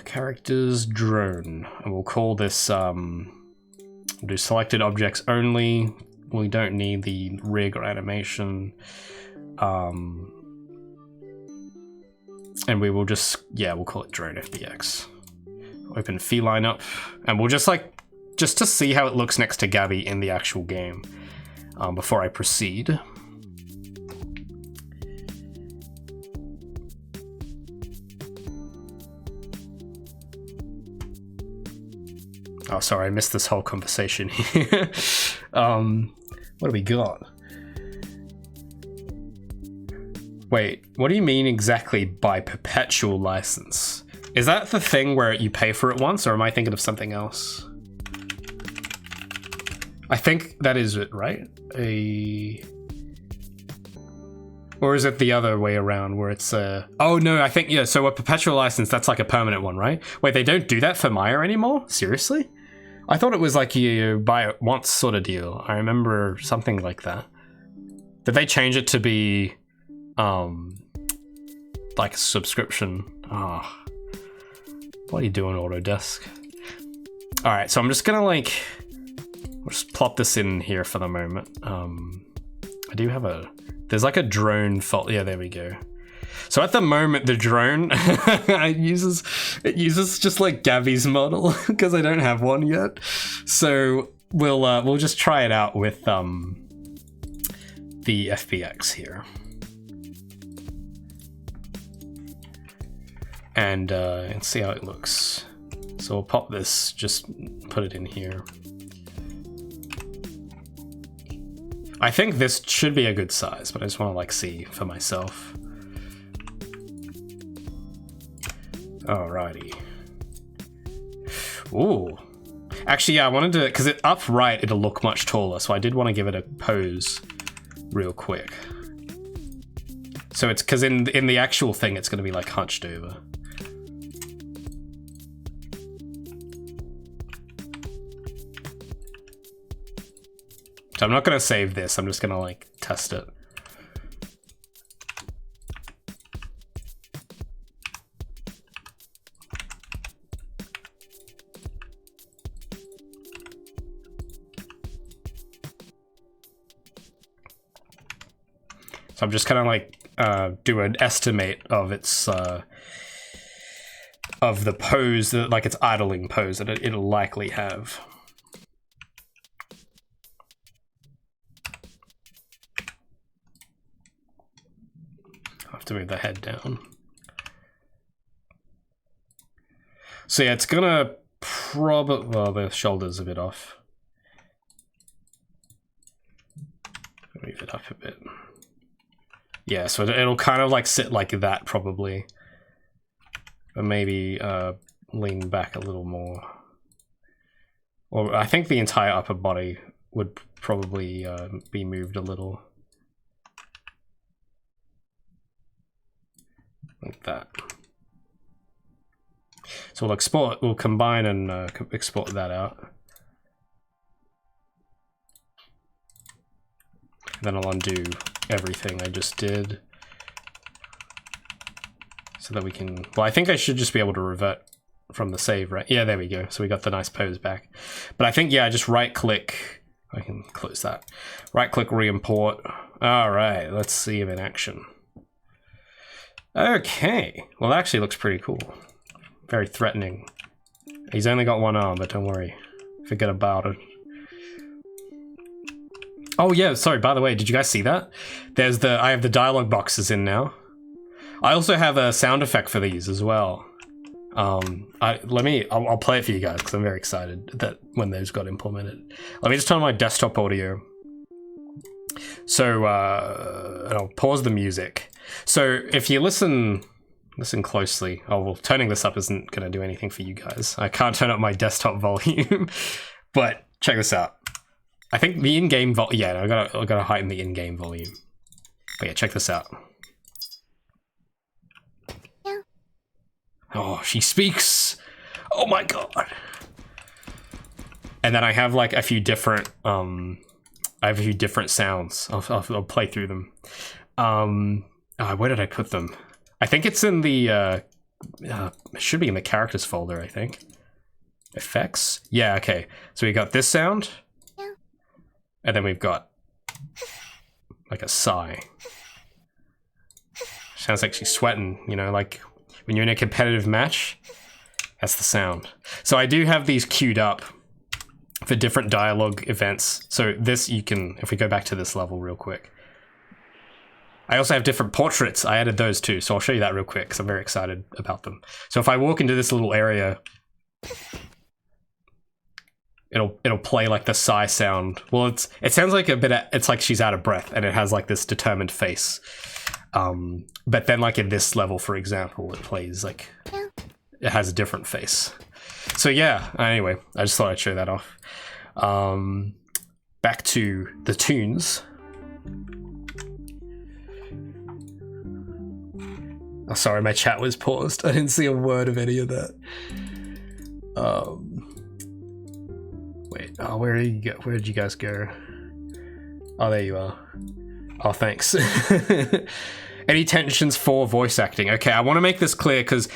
Characters drone, and we'll call this, we'll do selected objects only. We don't need the rig or animation. And we will just, yeah, we'll call it drone FBX. Open Feline up, and we'll just to see how it looks next to Gabby in the actual game before I proceed. Oh, sorry, I missed this whole conversation here. What do we got? Wait, what do you mean exactly by perpetual license? Is that the thing where you pay for it once, or am I thinking of something else? I think that is it, right? Or is it the other way around where it's oh no, I think, yeah, so a perpetual license, that's like a permanent one, right? Wait, they don't do that for Maya anymore? Seriously? I thought it was like you buy it once sort of deal. I remember something like that. Did they change it to be like a subscription? Oh, what are you doing, Autodesk? All right, so I'm just gonna we'll just plop this in here for the moment. I do have there's like a drone fault. Yeah, there we go. So at the moment, the drone it uses just like Gabby's model because I don't have one yet. So we'll just try it out with the FBX here. And see how it looks. So we'll pop this, just put it in here. I think this should be a good size, but I just want to see for myself. Alrighty. Ooh. Actually, yeah, I wanted to, because it upright, it'll look much taller, so I did want to give it a pose real quick. So it's, because in the actual thing, it's going to be like hunched over. So I'm not going to save this, I'm just going to like test it. So I'm just kind of like do an estimate of its of the pose, that like its idling pose that it'll likely have. I have to move the head down. So yeah, it's gonna probably, well, the shoulder's a bit off. Move it up a bit. Yeah, so it'll kind of like sit like that probably. But maybe lean back a little more. Or I think the entire upper body would probably be moved a little. Like that. So we'll combine and export that out. And then I'll undo everything I just did. So that we can, well, I think I should just be able to revert from the save, right? Yeah, there we go. So we got the nice pose back. But I think, yeah, I just right click. I can close that. Right click, re-import. All right, let's see him in action. Okay, well, that actually looks pretty cool. Very threatening. He's only got one arm, but don't worry. Forget about it. Oh yeah, sorry, by the way, did you guys see that? I have the dialogue boxes in now. I also have a sound effect for these as well. I'll play it for you guys because I'm very excited that when those got implemented. Let me just turn on my desktop audio. So, and I'll pause the music. So if you listen closely, oh well, turning this up isn't gonna do anything for you guys. I can't turn up my desktop volume, but check this out. I think the in-game volume, yeah, I gotta heighten the in-game volume. But yeah, check this out. Yeah. Oh, she speaks! Oh my god! And then I have like a few different, sounds. I'll play through them. Where did I put them? I think it's in the, it should be in the characters folder, I think. Effects? Yeah, okay. So we got this sound. And then we've got like a sigh. Sounds like she's sweating, you know, like when you're in a competitive match, that's the sound. So I do have these queued up for different dialogue events. So this you can, if we go back to this level real quick. I also have different portraits. I added those too, so I'll show you that real quick because I'm very excited about them. So if I walk into this little area, it'll play like the sigh sound. Well, it sounds like it's like she's out of breath and it has like this determined face. But then like in this level, for example, it plays like it has a different face. So yeah, anyway, I just thought I'd show that off. Back to the tunes. Oh, sorry, my chat was paused. I didn't see a word of any of that. Wait, oh, where did you go? Where did you guys go? Oh, there you are. Oh, thanks. Any tensions for voice acting? Okay, I want to make this clear because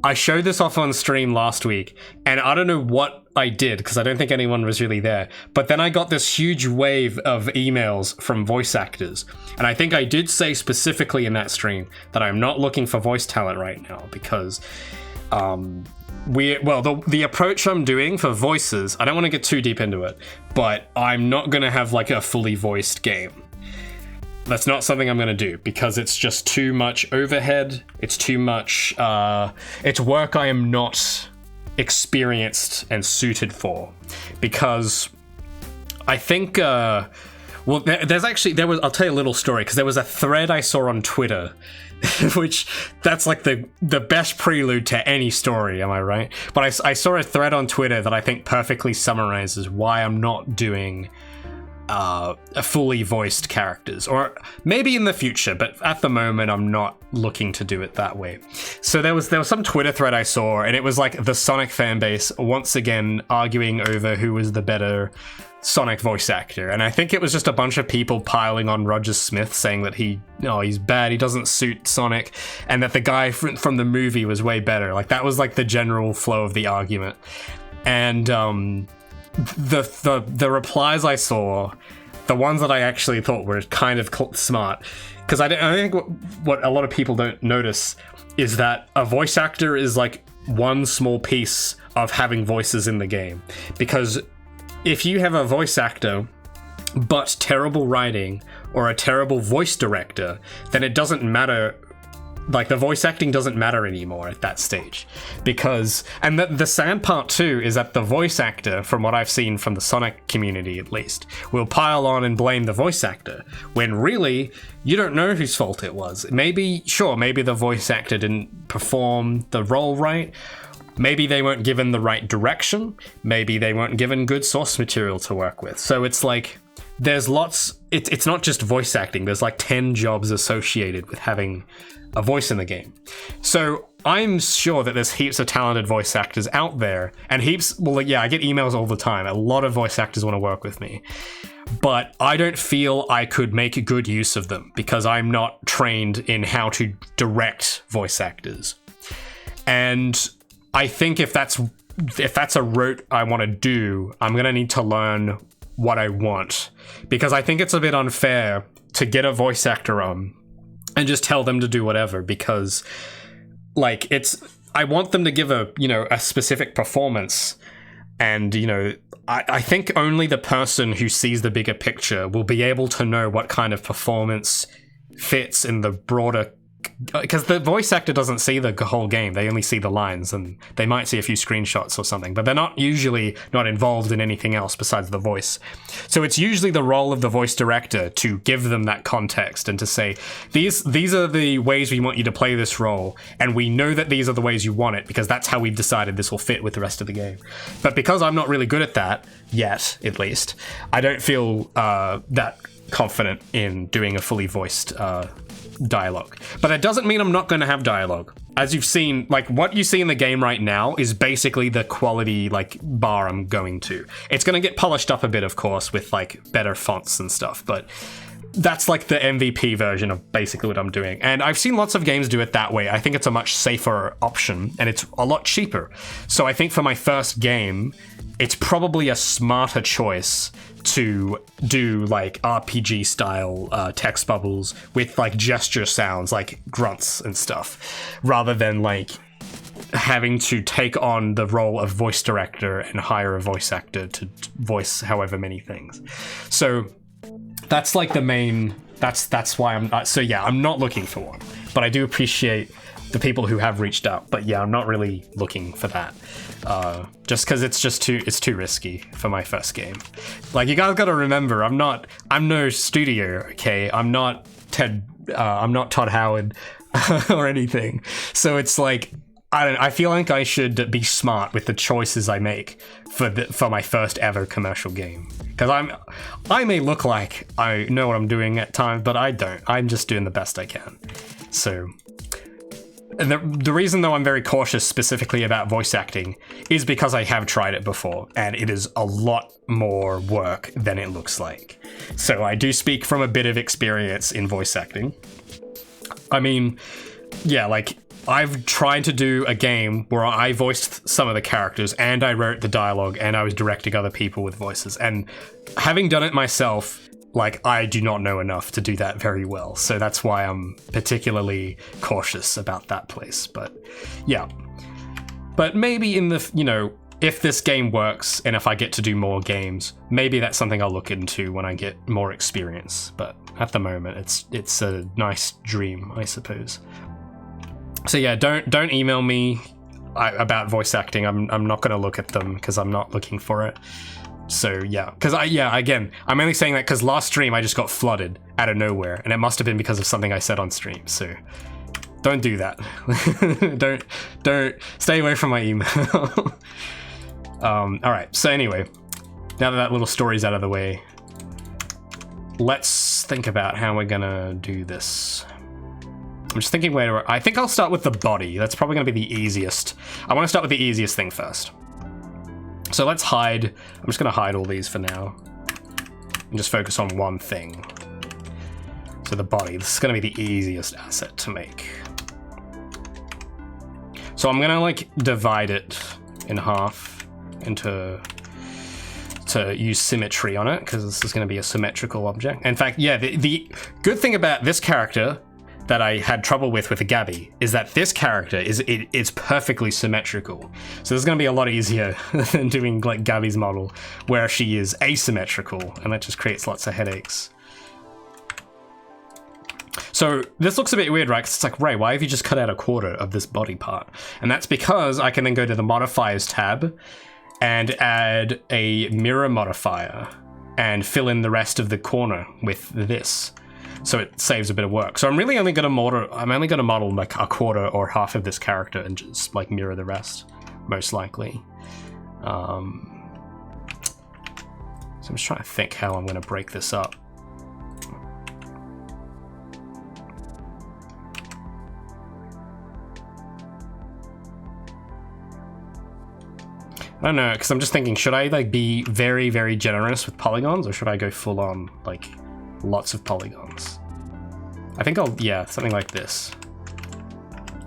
I showed this off on stream last week, and I don't know what I did because I don't think anyone was really there. But then I got this huge wave of emails from voice actors, and I think I did say specifically in that stream that I'm not looking for voice talent right now because the approach I'm doing for voices, I don't want to get too deep into it, but I'm not going to have like a fully voiced game. That's not something I'm going to do because it's just too much overhead. It's too much, it's work I am not experienced and suited for because I think, I'll tell you a little story because there was a thread I saw on Twitter which that's like the best prelude to any story, am I right? But I saw a thread on Twitter that I think perfectly summarizes why I'm not doing a fully voiced characters, or maybe in the future, but at the moment I'm not looking to do it that way. So there was some Twitter thread I saw, and it was like the Sonic fanbase once again arguing over who was the better Sonic voice actor, and I think it was just a bunch of people piling on Roger Smith saying that he's bad, he doesn't suit Sonic, and that the guy from the movie was way better. Like that was like the general flow of the argument. And the replies I saw, the ones that I actually thought were kind of smart, because I think what a lot of people don't notice is that a voice actor is like one small piece of having voices in the game. Because if you have a voice actor but terrible writing or a terrible voice director, then it doesn't matter. Like, the voice acting doesn't matter anymore at that stage. Because, and the sad part too is that the voice actor, from what I've seen from the Sonic community at least, will pile on and blame the voice actor, when really, you don't know whose fault it was. Maybe the voice actor didn't perform the role right, maybe they weren't given the right direction, maybe they weren't given good source material to work with. So it's like, there's lots, it's not just voice acting, there's like 10 jobs associated with having a voice in the game. So I'm sure that there's heaps of talented voice actors out there, and I get emails all the time. A lot of voice actors want to work with me, but I don't feel I could make good use of them because I'm not trained in how to direct voice actors. And I think if that's a route I want to do, I'm going to need to learn what I want, because I think it's a bit unfair to get a voice actor on and just tell them to do whatever, because like I want them to give a specific performance, and I think only the person who sees the bigger picture will be able to know what kind of performance fits in the broader, because the voice actor doesn't see the whole game, they only see the lines, and they might see a few screenshots or something, but they're not involved in anything else besides the voice. So it's usually the role of the voice director to give them that context and to say, these are the ways we want you to play this role, and we know that these are the ways you want it because that's how we've decided this will fit with the rest of the game. But because I'm not really good at that yet, at least, I don't feel that confident in doing a fully voiced dialogue. But that doesn't mean I'm not going to have dialogue. As you've seen, like, what you see in the game right now is basically the quality, like, bar I'm going to. It's going to get polished up a bit, of course, with, like, better fonts and stuff, but that's, like, the MVP version of basically what I'm doing. And I've seen lots of games do it that way. I think it's a much safer option, and it's a lot cheaper. So I think for my first game, it's probably a smarter choice to do like RPG style text bubbles with like gesture sounds like grunts and stuff, rather than like having to take on the role of voice director and hire a voice actor to voice however many things. So that's like the main, that's why I'm not looking for one, but I do appreciate the people who have reached out. But yeah, I'm not really looking for that. Just because it's too risky for my first game. Like, you guys got to remember, I'm no studio, okay? I'm not Todd Howard or anything. So it's like, I feel like I should be smart with the choices I make for my first ever commercial game. Because I may look like I know what I'm doing at times, but I don't. I'm just doing the best I can. So. And the reason, though, I'm very cautious specifically about voice acting is because I have tried it before, and it is a lot more work than it looks like. So I do speak from a bit of experience in voice acting. I mean, yeah, like, I've tried to do a game where I voiced some of the characters, and I wrote the dialogue, and I was directing other people with voices. And having done it myself, like, I do not know enough to do that very well, so that's why I'm particularly cautious about that place. But yeah, but maybe in the, if this game works and if I get to do more games, maybe that's something I'll look into when I get more experience. But at the moment, it's a nice dream, I suppose. So yeah, don't email me about voice acting. I'm not going to look at them because I'm not looking for it. So yeah, because again, I'm only saying that because last stream I just got flooded out of nowhere, and it must have been because of something I said on stream. So Don't do that. don't stay away from my email. All right. So anyway, now that that little story's out of the way, let's think about how we're gonna do this. I'm just thinking I think I'll start with the body. That's probably gonna be the easiest. I want to start with the easiest thing first. So let's hide. I'm just gonna hide all these for now and just focus on one thing. So the body, this is gonna be the easiest asset to make. So I'm gonna like divide it in half to use symmetry on it, because this is gonna be a symmetrical object. In fact, yeah, the good thing about this character that I had trouble with the Gabby is that this character it's perfectly symmetrical. So this is gonna be a lot easier than doing like Gabby's model where she is asymmetrical, and that just creates lots of headaches. So this looks a bit weird, right? 'Cause it's like, Ray, why have you just cut out a quarter of this body part? And that's because I can then go to the modifiers tab and add a mirror modifier and fill in the rest of the corner with this. So it saves a bit of work. So I'm really only going to model like a quarter or half of this character and just like mirror the rest, most likely. So I'm just trying to think how I'm going to break this up. I don't know, because I'm just thinking, should I like be very, very generous with polygons, or should I go full on like lots of polygons? I think yeah, something like this.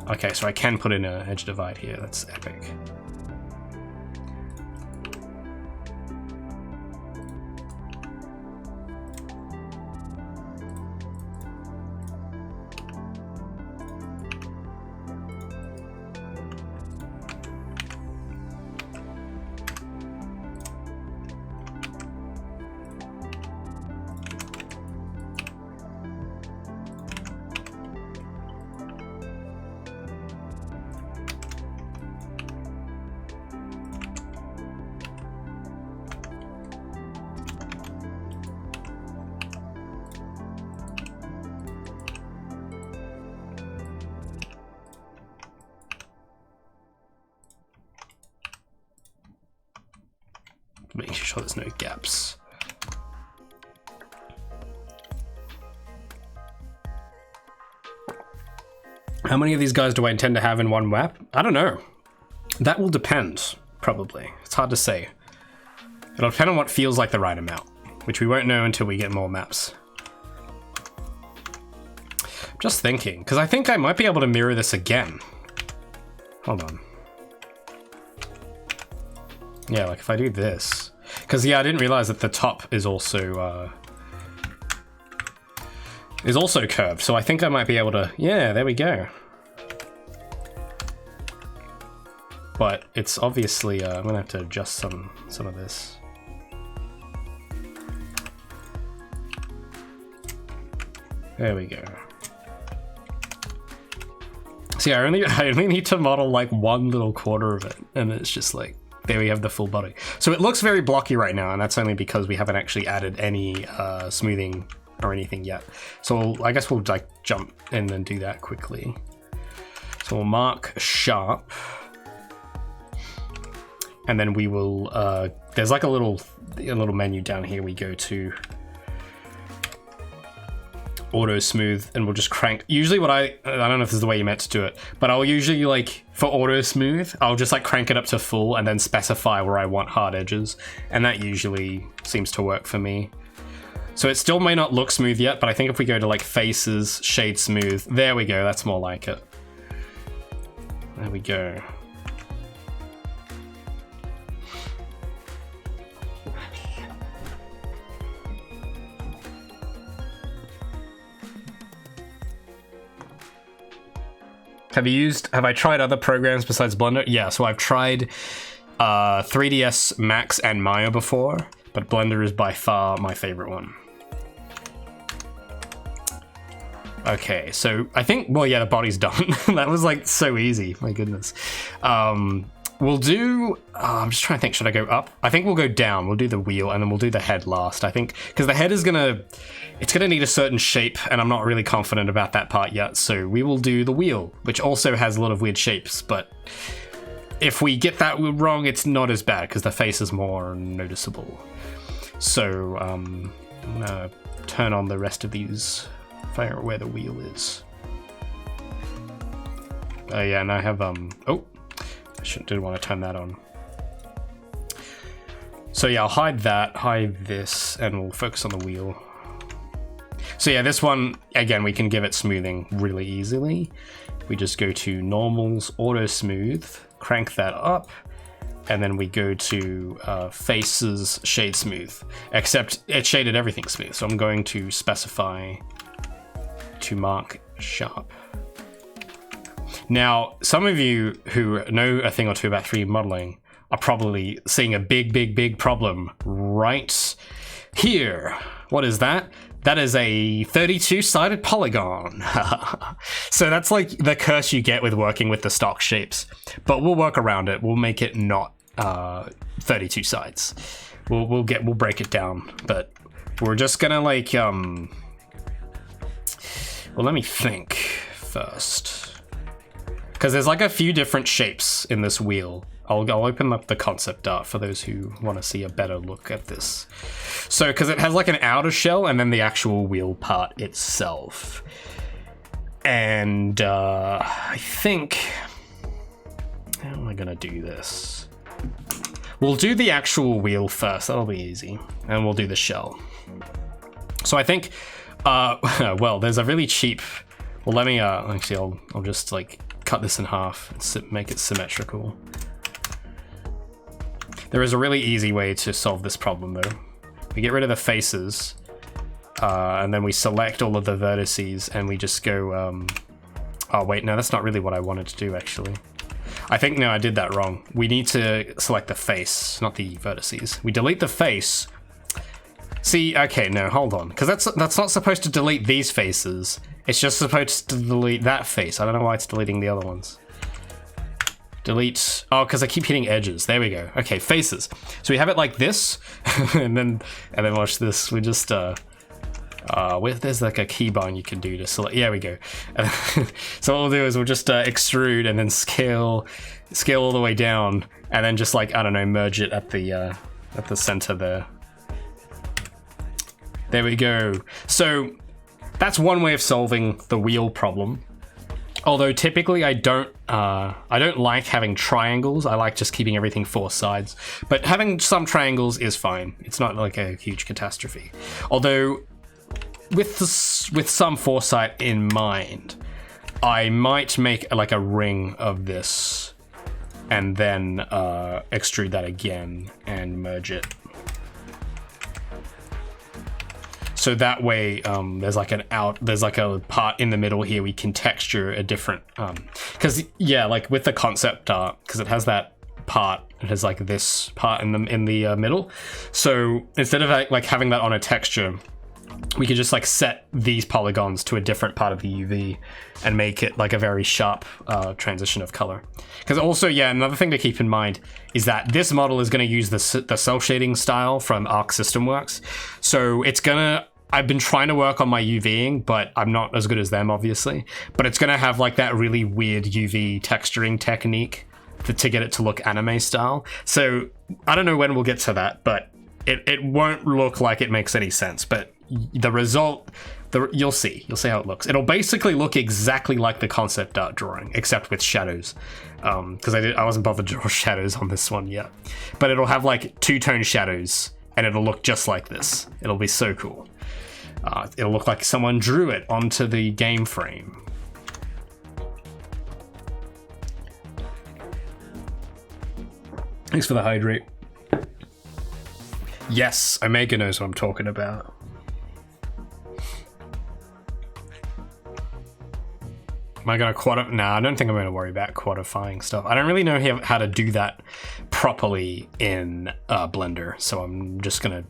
Okay, so I can put in an edge divide here. That's epic. Making sure there's no gaps. How many of these guys do I intend to have in one map? I don't know. That will depend, probably. It's hard to say. It'll depend on what feels like the right amount, which we won't know until we get more maps. I'm just thinking, because I think I might be able to mirror this again. Hold on. Yeah, like if I do this, because yeah, I didn't realize that the top is also curved. So I think I might be able to. Yeah, there we go. But it's obviously I'm gonna have to adjust some of this. There we go. See, I only need to model like one little quarter of it, and it's just like. There we have the full body. So it looks very blocky right now, and that's only because we haven't actually added any smoothing or anything yet. So I guess we'll like jump in and do that quickly. So we'll mark sharp, and then we will. There's like a little menu down here. We go to auto smooth, and we'll just crank. Usually what I don't know if this is the way you meant to do it, but I'll usually like for auto smooth, I'll just like crank it up to full and then specify where I want hard edges, and that usually seems to work for me. So it still may not look smooth yet, but I think if we go to like faces, shade smooth, there we go, that's more like it. There we go. Have I tried other programs besides Blender? Yeah, so I've tried 3ds Max and Maya before, but Blender is by far my favorite one. Okay, so I think, well, yeah, the body's done. That was like so easy, my goodness. we'll do, I'm just trying to think, should I go up? I think we'll go down. We'll do the wheel and then we'll do the head last. I think, because the head is it's gonna need a certain shape and I'm not really confident about that part yet. So we will do the wheel, which also has a lot of weird shapes, but if we get that wrong, it's not as bad because the face is more noticeable. So I'm gonna turn on the rest of these, figure out where the wheel is. Oh yeah, and I have, oh, didn't want to turn that on. So yeah, I'll hide that, hide this, and we'll focus on the wheel. So yeah, this one, again, we can give it smoothing really easily. We just go to normals, auto smooth, crank that up, and then we go to faces, shade smooth, except it shaded everything smooth. So I'm going to specify to mark sharp. Now, some of you who know a thing or two about 3D modeling are probably seeing a big problem right here. What is that? That is a 32-sided polygon. So that's like the curse you get with working with the stock shapes. But we'll work around it. We'll make it not 32 sides. We'll break it down. But we're just gonna like well, let me think first. Because there's like a few different shapes in this wheel. I'll open up the concept art for those who want to see a better look at this. So, because it has like an outer shell and then the actual wheel part itself. And I think, how am I gonna do this? We'll do the actual wheel first, that'll be easy. And we'll do the shell. So I think, well, there's a really cheap, well, let me, actually, I'll just like cut this in half and make it symmetrical. There is a really easy way to solve this problem though. We get rid of the faces, and then we select all of the vertices and we just go, oh wait, no, that's not really what I wanted to do actually. I think, no, I did that wrong. We need to select the face, not the vertices. We delete the face. See, okay, no, hold on, because that's not supposed to delete these faces. It's just supposed to delete that face. I don't know why it's deleting the other ones. Delete, oh, because I keep hitting edges. There we go. Okay, faces. So we have it like this, and then watch this. We just, there's like a keybind you can do to select, yeah, we go. So what we'll do is we'll just extrude and then scale all the way down, and then just like, I don't know, merge it at the center there. There we go. So that's one way of solving the wheel problem. Although typically I don't like having triangles. I like just keeping everything 4 sides. But having some triangles is fine. It's not like a huge catastrophe. Although with some foresight in mind, I might make like a ring of this and then extrude that again and merge it. So that way, there's like a part in the middle here we can texture a different, because yeah, like with the concept art, because it has that part, it has like this part in the middle. So instead of like having that on a texture, we could just like set these polygons to a different part of the UV and make it like a very sharp transition of color. Because also, yeah, another thing to keep in mind is that this model is going to use the cell shading style from Arc System Works. So it's gonna, I've been trying to work on my UVing, but I'm not as good as them, obviously. But it's gonna have like that really weird UV texturing technique to get it to look anime style. So I don't know when we'll get to that, but it won't look like it makes any sense. But the result, you'll see how it looks. It'll basically look exactly like the concept art drawing, except with shadows. Because I wasn't bothered to draw shadows on this one yet. But it'll have like 2-tone shadows, and it'll look just like this. It'll be so cool. It'll look like someone drew it onto the game frame. Thanks for the hydrate. Yes, Omega knows what I'm talking about. Am I gonna Nah, I don't think I'm gonna worry about quantifying stuff. I don't really know how to do that properly in Blender, so I'm just gonna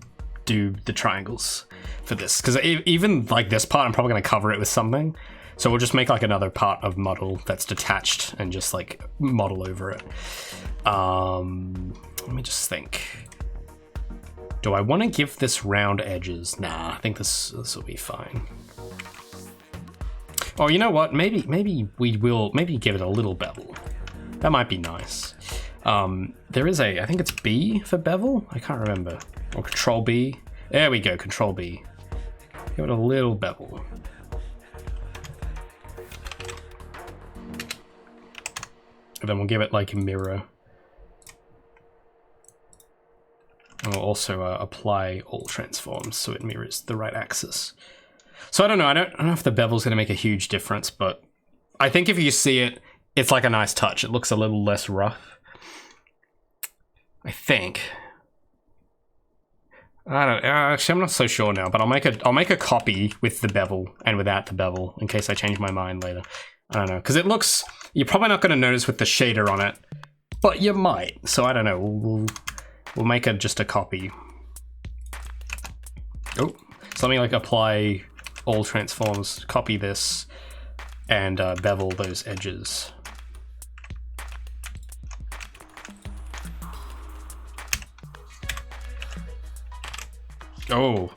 do the triangles for this. Because even like this part, I'm probably gonna cover it with something. So we'll just make like another part of model that's detached and just like model over it. Let me just think. Do I want to give this round edges? Nah, I think this will be fine. Oh, you know what? Maybe we will give it a little bevel. That might be nice. There is I think it's B for bevel? I can't remember. Or Control B. There we go, Control B. Give it a little bevel. And then we'll give it like a mirror. And we'll also apply all transforms so it mirrors the right axis. So I don't know if the bevel's gonna make a huge difference, but I think if you see it, it's like a nice touch. It looks a little less rough. I think. I don't actually I'm not so sure now, but I'll make a copy with the bevel and without the bevel in case I change my mind later. I don't know, because it looks, you're probably not gonna notice with the shader on it, but you might. So I don't know, we'll make just a copy. Oh, so let me like apply all transforms, copy this, and bevel those edges. Oh,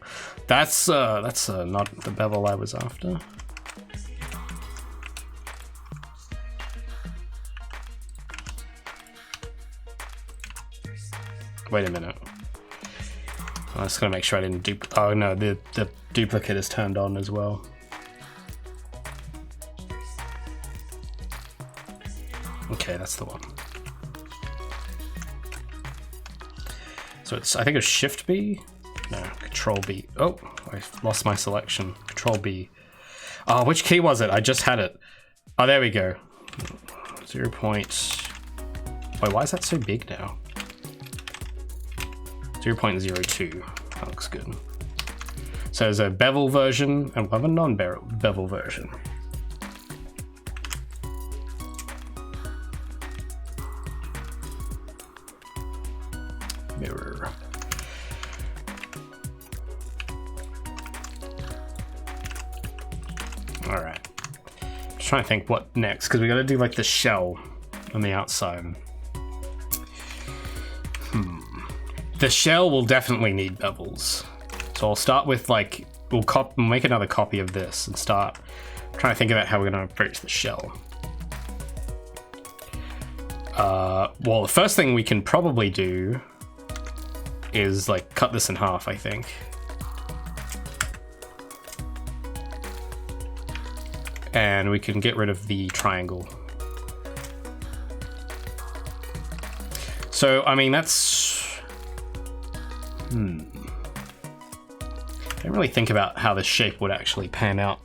that's not the bevel I was after. Wait a minute. I'm just gonna make sure I didn't oh no, the duplicate is turned on as well. Okay, that's the one. So I think it's Shift B? No, Control B. Oh, I lost my selection. Control B. Oh, which key was it? I just had it. Oh, there we go. 0. Wait, why is that so big now? 0.02. That looks good. So there's a bevel version and we'll have a non-bevel version. Mirror. All right. Just trying to think what next, because we got to do like the shell on the outside. The shell will definitely need bevels. So I'll start with like, we'll make another copy of this and start trying to think about how we're going to approach the shell. Well, the first thing we can probably do is like cut this in half, I think. And we can get rid of the triangle. So, I mean, that's... I don't really think about how the shape would actually pan out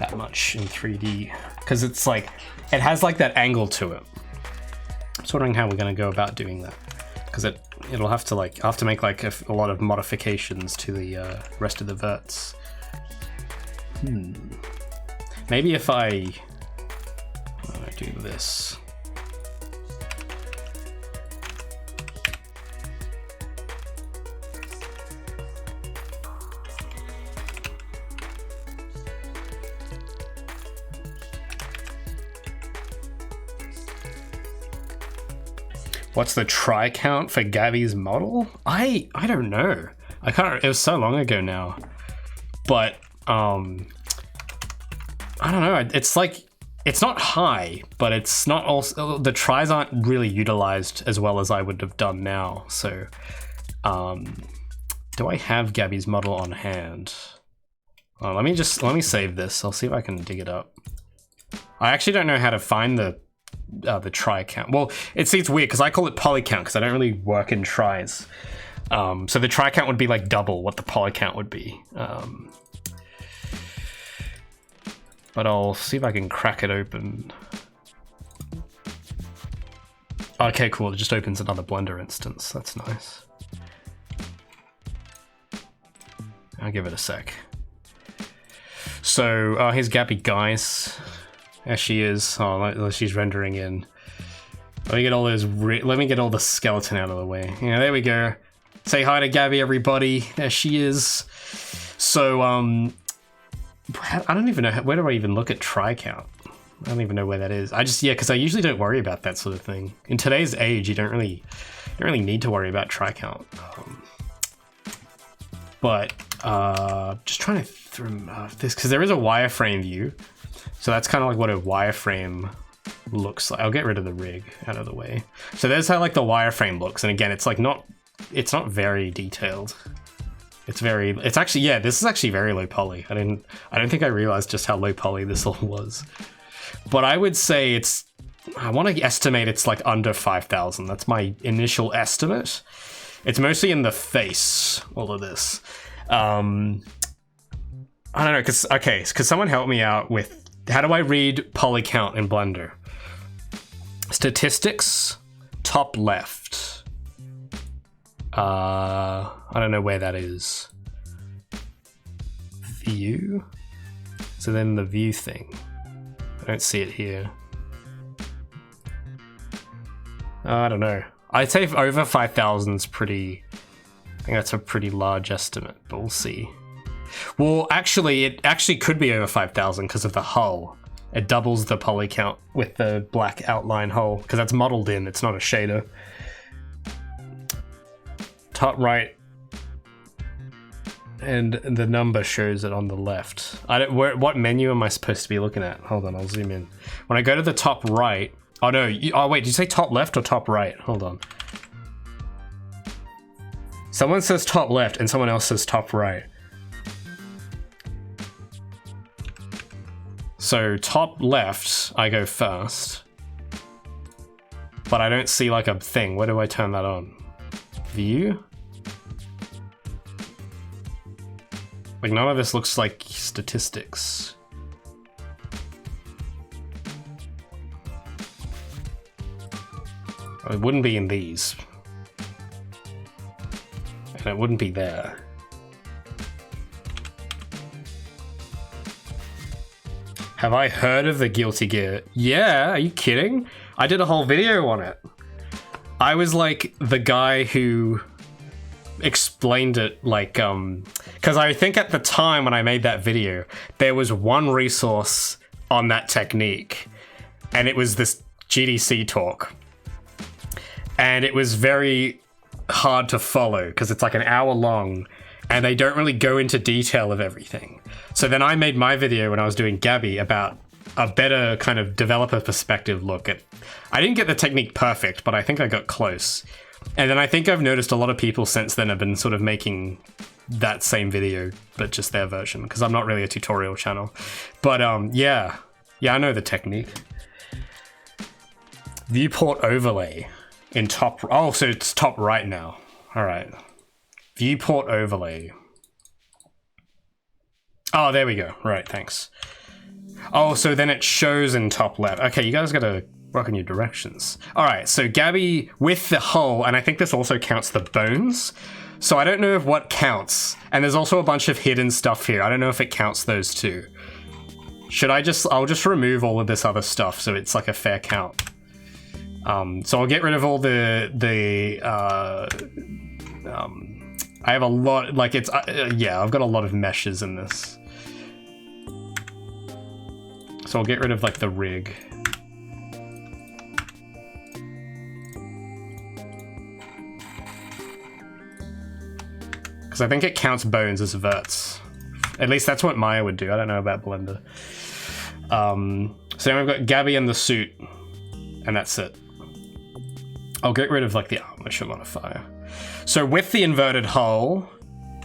that much in 3D. Because it's like, it has like that angle to it. I'm just wondering how we're going to go about doing that. Because it'll have to like, I'll have to make like a lot of modifications to the rest of the verts. Maybe if I do this. What's the try count for Gabby's model? I don't know. I can't. It was so long ago now. But I don't know. It's like, it's not high, but it's not also, the tries aren't really utilized as well as I would have done now. So do I have Gabby's model on hand? Let me save this. I'll see if I can dig it up. I actually don't know how to find the try count. Well, it's weird because I call it poly count because I don't really work in tries. So the try count would be like double what the poly count would be. But I'll see if I can crack it open. Okay, cool. It just opens another Blender instance. That's nice. I'll give it a sec. So here's Gabby, guys. There she is. Oh, she's rendering in. Let me get all those. Let me get all the skeleton out of the way. Yeah, there we go. Say hi to Gabby, everybody. There she is. So I don't even know where do I even look at try count. I don't even know where that is. Yeah, because I usually don't worry about that sort of thing. In today's age, you don't really need to worry about try count. But just trying to remove this, because there is a wireframe view. So that's kind of like what a wireframe looks like. I'll get rid of the rig out of the way. So there's how like the wireframe looks. And again, it's like it's not very detailed. It's actually, yeah, this is actually very low poly. I don't think I realized just how low poly this all was. But I would say I want to estimate it's like under 5,000. That's my initial estimate. It's mostly in the face, all of this. I don't know, because someone help me out with, how do I read poly count in Blender? Statistics, top left. I don't know where that is. View? So then the view thing. I don't see it here. I don't know. I'd say over 5,000 is pretty... I think that's a pretty large estimate, but we'll see. Well, actually, it actually could be over 5,000 because of the hull. It doubles the poly count with the black outline hull, because that's modeled in, it's not a shader. Top right, and the number shows it on the left. What menu am I supposed to be looking at? Hold on, I'll zoom in. When I go to the top right, oh no, oh wait, did you say top left or top right? Hold on. Someone says top left and someone else says top right. So top left, I go first, but I don't see like a thing. Where do I turn that on? View? Like none of this looks like statistics. It wouldn't be in these. And it wouldn't be there. Have I heard of the Guilty Gear? Yeah, are you kidding? I did a whole video on it. I was like the guy who explained it, like, because I think at the time when I made that video, there was one resource on that technique, and it was this GDC talk. And it was very hard to follow because it's like an hour long and they don't really go into detail of everything. So then I made my video when I was doing Gabby about a better kind of developer perspective look at... I didn't get the technique perfect, but I think I got close. And then I think I've noticed a lot of people since then have been sort of making that same video, but just their version, because I'm not really a tutorial channel. But yeah, I know the technique. Viewport overlay in top... Oh, so it's top right now. All right. Viewport overlay. Oh, there we go. Right, thanks. Oh, so then it shows in top left. Okay, you guys gotta work on your directions. All right, so Gabby with the hull, and I think this also counts the bones. So I don't know if what counts. And there's also a bunch of hidden stuff here. I don't know if it counts those too. Should I just... I'll just remove all of this other stuff so it's like a fair count. So I'll get rid of all I have a lot, like it's, yeah, I've got a lot of meshes in this. So I'll get rid of like the rig. Because I think it counts bones as verts. At least that's what Maya would do. I don't know about Blender. So now we've got Gabby in the suit, and that's it. I'll get rid of like the armature modifier. So with the inverted hull,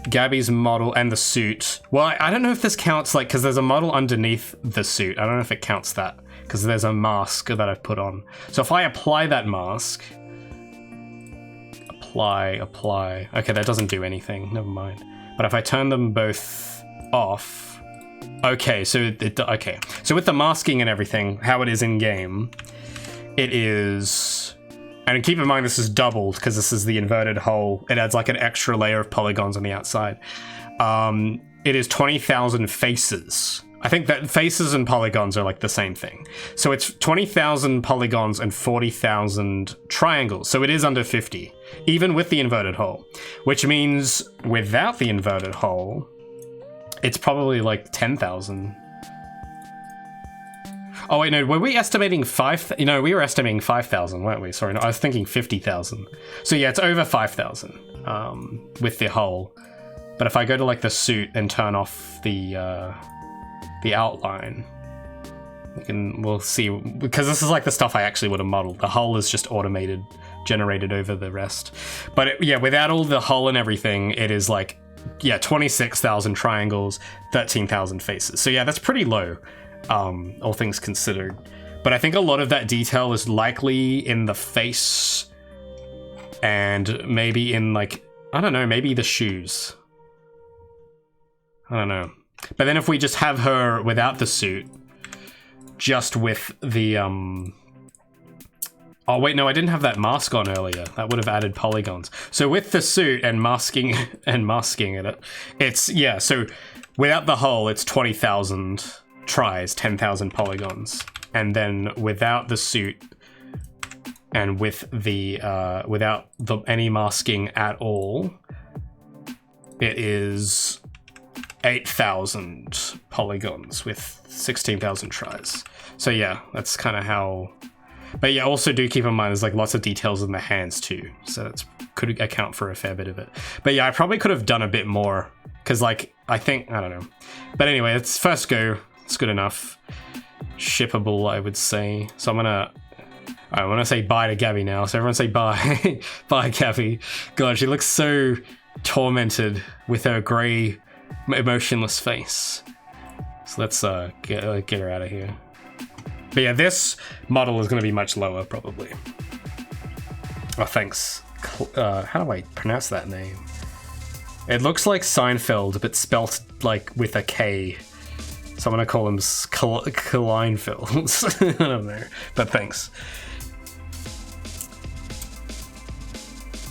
Gabby's model and the suit. Well, I don't know if this counts, like, because there's a model underneath the suit. I don't know if it counts that, because there's a mask that I've put on. So if I apply that mask, apply. Okay, that doesn't do anything. Never mind. But if I turn them both off, okay. So okay. So with the masking and everything, how it is in game, it is. And keep in mind, this is doubled because this is the inverted hull. It adds like an extra layer of polygons on the outside. It is 20,000 faces. I think that faces and polygons are like the same thing. So it's 20,000 polygons and 40,000 triangles. So it is under 50, even with the inverted hull. Which means without the inverted hull, it's probably like 10,000. Oh wait, no, were we estimating 5? You know, we were estimating 5,000, weren't we? Sorry, no, I was thinking 50,000. So yeah, it's over 5,000 with the hull. But if I go to like the suit and turn off the outline, we'll see, because this is like the stuff I actually would have modeled. The hull is just automated, generated over the rest. But yeah, without all the hull and everything, it is like, yeah, 26,000 triangles, 13,000 faces. So yeah, that's pretty low, all things considered. But I think a lot of that detail is likely in the face and maybe in like, I don't know, maybe the shoes. I don't know. But then if we just have her without the suit, just with the, oh wait, no, I didn't have that mask on earlier. That would have added polygons. So with the suit and masking it, it's, yeah, so without the hull, it's 20,000 tries, 10,000 polygons. And then without the suit and with the, without any masking at all, it is 8,000 polygons with 16,000 tries. So yeah, that's kind of how. But yeah, also do keep in mind there's like lots of details in the hands too, so that could account for a fair bit of it. But yeah, I probably could have done a bit more because like I think, I don't know. But anyway, it's first go. It's good enough. Shippable, I would say. So I'm gonna say bye to Gabby now. So everyone say bye, bye Gabby. God, she looks so tormented with her grey, emotionless face. So let's get her out of here. But yeah, this model is going to be much lower, probably. Oh, thanks. How do I pronounce that name? It looks like Seinfeld, but spelt like with a K. So I'm going to call him Kleinfeld. I don't know, but thanks.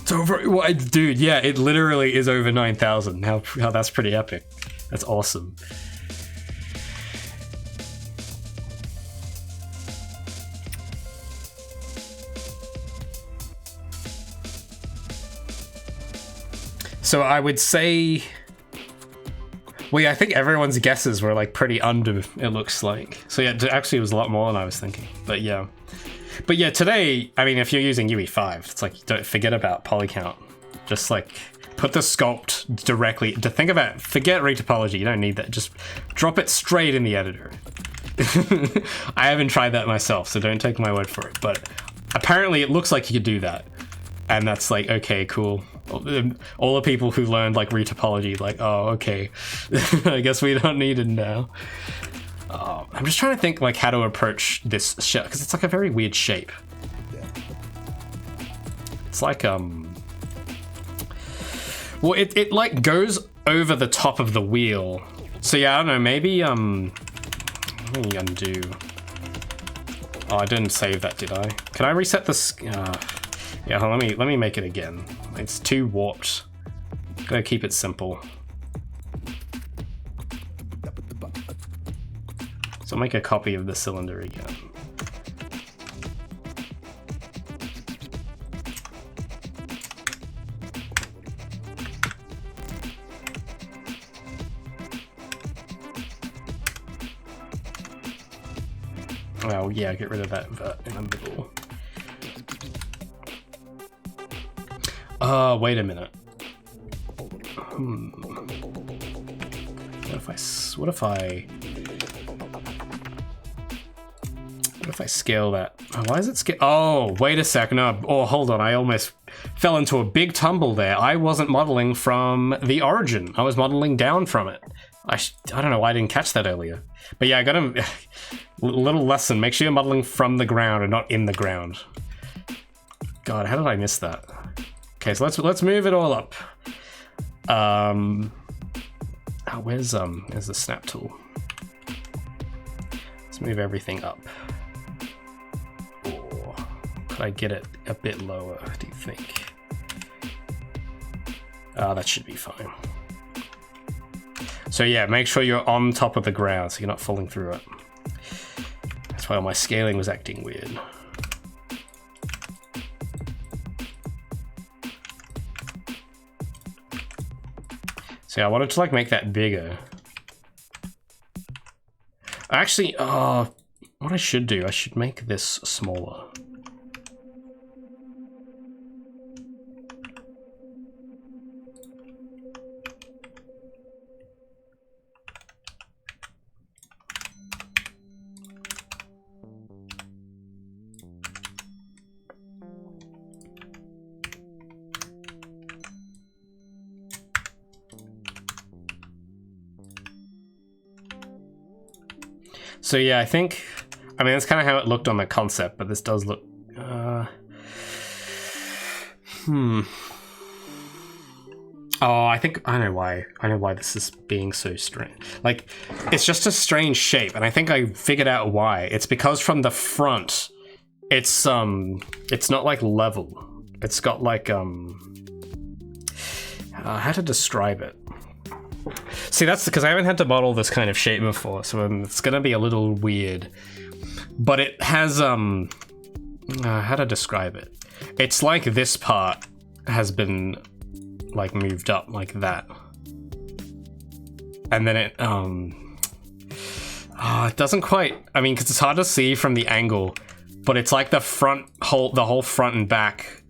It's over, dude, yeah, it literally is over 9,000. How that's pretty epic. That's awesome. So I would say, well, yeah, I think everyone's guesses were like pretty under, it looks like. So yeah, actually it was a lot more than I was thinking, but yeah. But yeah, today, I mean, if you're using UE5, it's like, don't forget about poly count. Just like put the sculpt directly, to think about, forget retopology, you don't need that. Just drop it straight in the editor. I haven't tried that myself, so don't take my word for it. But apparently it looks like you could do that. And that's like, okay, cool. All the people who learned like retopology, like, oh, okay, I guess we don't need it now. I'm just trying to think like how to approach this shell, because it's like a very weird shape. It's like, well, it like goes over the top of the wheel. So yeah, I don't know, maybe, let me undo. Oh, I didn't save that, did I? Can I reset this? Yeah, let me make it again. It's too warped. Gotta keep it simple. So I'll make a copy of the cylinder again. Oh yeah, get rid of that vert in the middle. Wait a minute. What if I scale that? Oh, why is it scale? Oh, wait a second. No, oh, hold on. I almost fell into a big tumble there. I wasn't modeling from the origin. I was modeling down from it. I don't know why I didn't catch that earlier. But yeah, I got a little lesson. Make sure you're modeling from the ground and not in the ground. God, how did I miss that? Okay, so let's move it all up. Oh, where's the snap tool? Let's move everything up. Or could I get it a bit lower, do you think? That should be fine. So yeah, make sure you're on top of the ground so you're not falling through it. That's why my scaling was acting weird. So yeah, I wanted to like make that bigger. Actually, oh, What I should do, I should make this smaller. So yeah, I mean, that's kind of how it looked on the concept, but this does look, Oh, I know why this is being so strange. Like, it's just a strange shape, and I think I figured out why. It's because from the front, it's not like level. It's got like, how to describe it? See, that's because I haven't had to model this kind of shape before, so it's gonna be a little weird. But it has, how to describe it? It's like this part has been, like, moved up like that. And then it doesn't quite, I mean, because it's hard to see from the angle, but it's like the whole front and back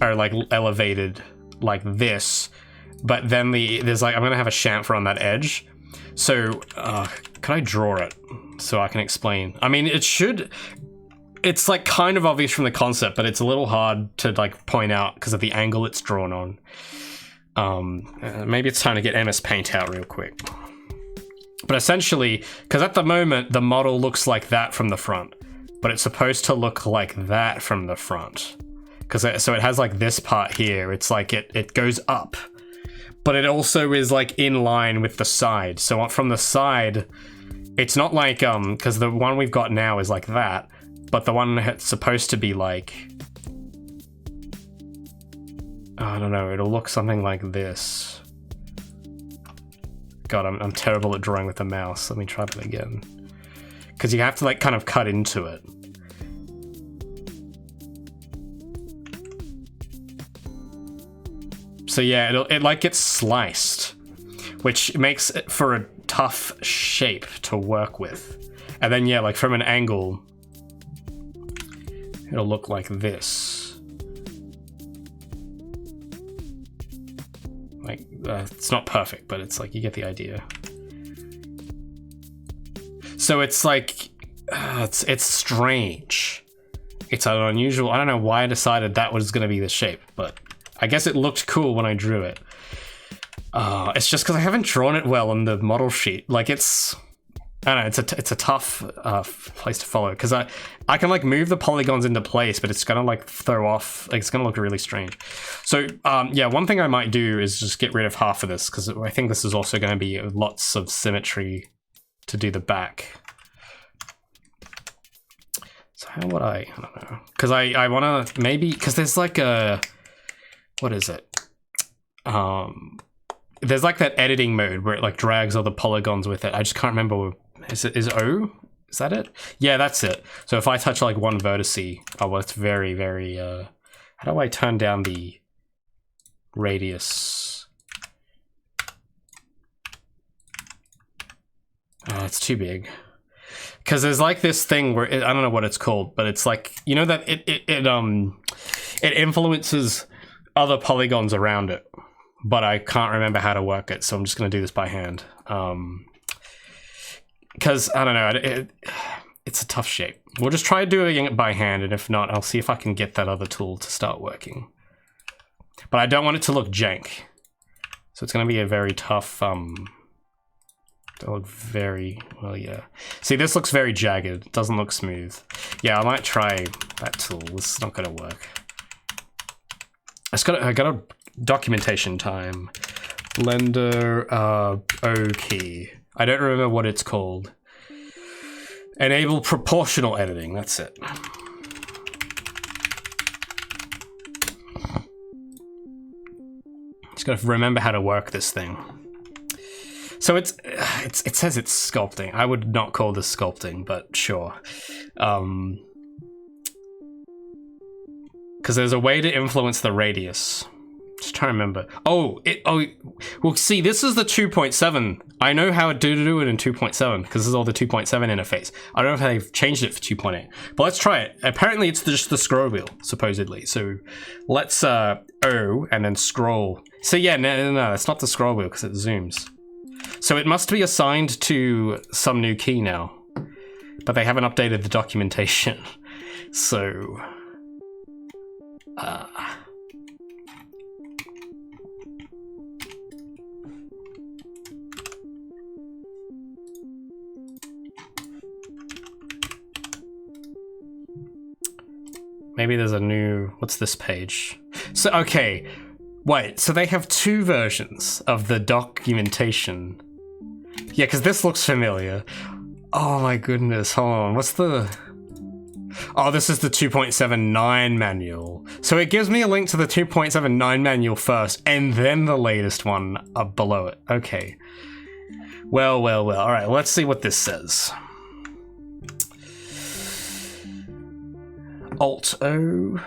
are, like, elevated like this. But then there's like, I'm gonna have a chamfer on that edge. So, can I draw it so I can explain? I mean, it's like kind of obvious from the concept, but it's a little hard to like point out because of the angle it's drawn on. Maybe it's time to get MS Paint out real quick. But essentially, because at the moment, the model looks like that from the front, but it's supposed to look like that from the front. So it has like this part here, it's like it goes up. But it also is like in line with the side. So from the side, it's not like, because the one we've got now is like that, but the one that's supposed to be like, I don't know, it'll look something like this. God, I'm terrible at drawing with the mouse. Let me try that again. Because you have to like kind of cut into it. So yeah, it like gets sliced, which makes it for a tough shape to work with. And then yeah, like from an angle, it'll look like this. Like, it's not perfect, but it's like, you get the idea. So it's like, it's strange. It's an unusual, I don't know why I decided that was gonna be the shape, but I guess it looked cool when I drew it. It's just because I haven't drawn it well on the model sheet. Like, I don't know, it's a tough place to follow, because I can like move the polygons into place, but it's gonna like throw off, like it's gonna look really strange. So yeah, one thing I might do is just get rid of half of this, because I think this is also gonna be lots of symmetry to do the back. So how would I don't know, because I wanna maybe, because there's like a, what is it? There's like that editing mode where it like drags all the polygons with it. I just can't remember. Is O? Is that it? Yeah, that's it. So if I touch like one vertice, oh well, it's very, very, how do I turn down the radius? Oh, it's too big. Because there's like this thing where, I don't know what it's called, but it's like, you know that it influences other polygons around it, but I can't remember how to work it, so I'm just going to do this by hand. Because, I don't know, it's a tough shape. We'll just try doing it by hand, and if not, I'll see if I can get that other tool to start working. But I don't want it to look jank. So it's going to be a very tough, it'll look very, well, yeah. See, this looks very jagged. It doesn't look smooth. Yeah, I might try that tool. This is not going to work. I got a documentation time. Blender O key. I don't remember what it's called. Enable proportional editing, that's it. Just gotta remember how to work this thing. So it says it's sculpting. I would not call this sculpting, but sure. Because there's a way to influence the radius. Just trying to remember. Oh, well, see, this is the 2.7. I know how to do it in 2.7 because this is all the 2.7 interface. I don't know if they've changed it for 2.8, but let's try it. Apparently, it's just the scroll wheel, supposedly. So let's O and then scroll. So yeah, no, it's not the scroll wheel because it zooms. So it must be assigned to some new key now, but they haven't updated the documentation. So, maybe there's a new, what's this page? So, okay, wait, so they have two versions of the documentation. Yeah, because this looks familiar. Oh my goodness, hold on, what's the... Oh, this is the 2.79 manual. So it gives me a link to the 2.79 manual first, and then the latest one below it. Okay. Well. Alright, let's see what this says. Alt-O.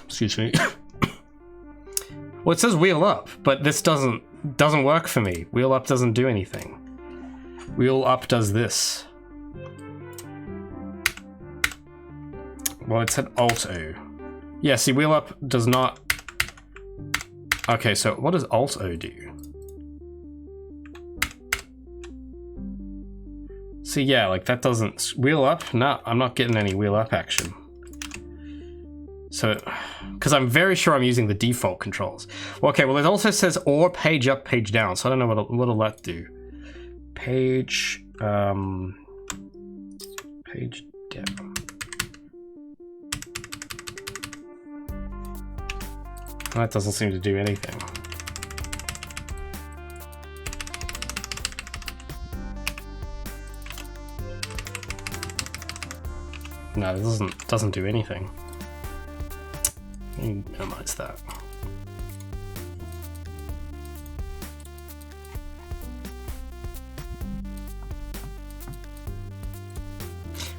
Excuse me. Well, it says wheel up, but this doesn't work for me. Wheel up doesn't do anything. Wheel up does this. Well, it said Alt-O. Yeah, see, wheel up does not... Okay, so what does Alt-O do? See, yeah, like that doesn't... Wheel up? No, I'm not getting any wheel up action. So, because I'm very sure I'm using the default controls. Well, okay, well it also says or page up, page down, so I don't know what'll that do. Page, page down. That doesn't seem to do anything. No, it doesn't do anything. Minimize that.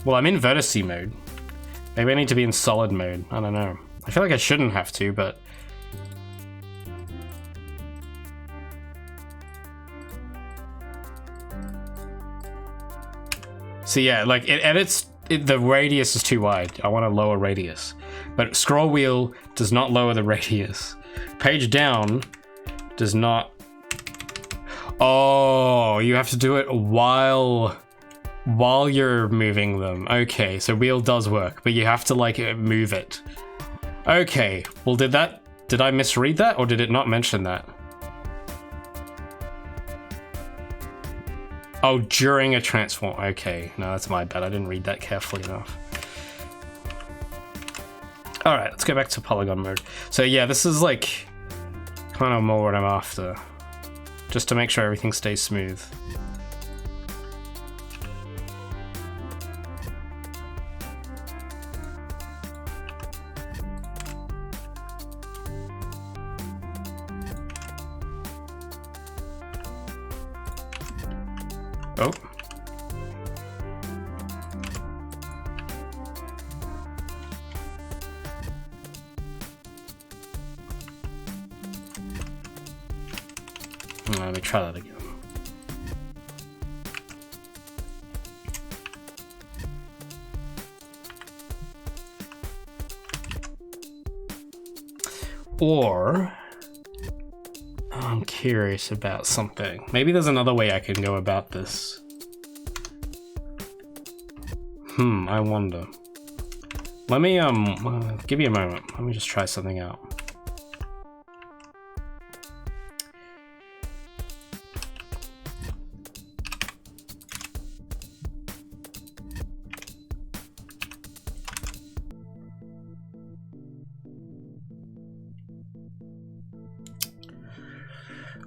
Well, I'm in vertice mode. Maybe I need to be in solid mode. I don't know. I feel like I shouldn't have to, but... So yeah, like it edits, the radius is too wide. I want a lower radius. But scroll wheel does not lower the radius. Page down does not... Oh, you have to do it while you're moving them. Okay, so wheel does work, but you have to like move it. Okay, well did I misread that or did it not mention that? Oh, during a transform. Okay, no, that's my bad. I didn't read that carefully enough. All right, let's go back to polygon mode. So yeah, this is like kind of more what I'm after, just to make sure everything stays smooth. Oh. Let me try that again. Or I'm curious about something. Maybe there's another way I can go about this. I wonder. Let me give me a moment. Let me just try something out.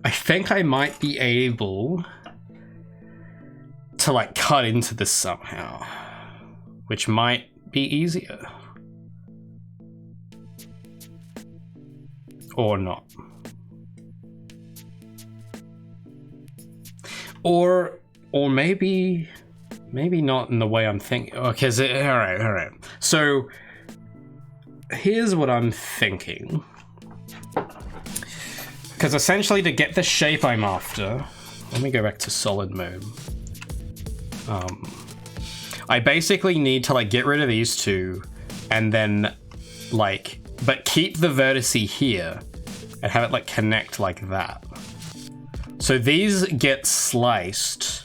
I think I might be able to like cut into this somehow, which might be easier. Or not. Or maybe not in the way I'm thinking. Okay, so, all right. So here's what I'm thinking. Because essentially to get the shape I'm after, let me go back to solid mode. I basically need to like get rid of these two and then like, but keep the vertice here and have it like connect like that. So these get sliced,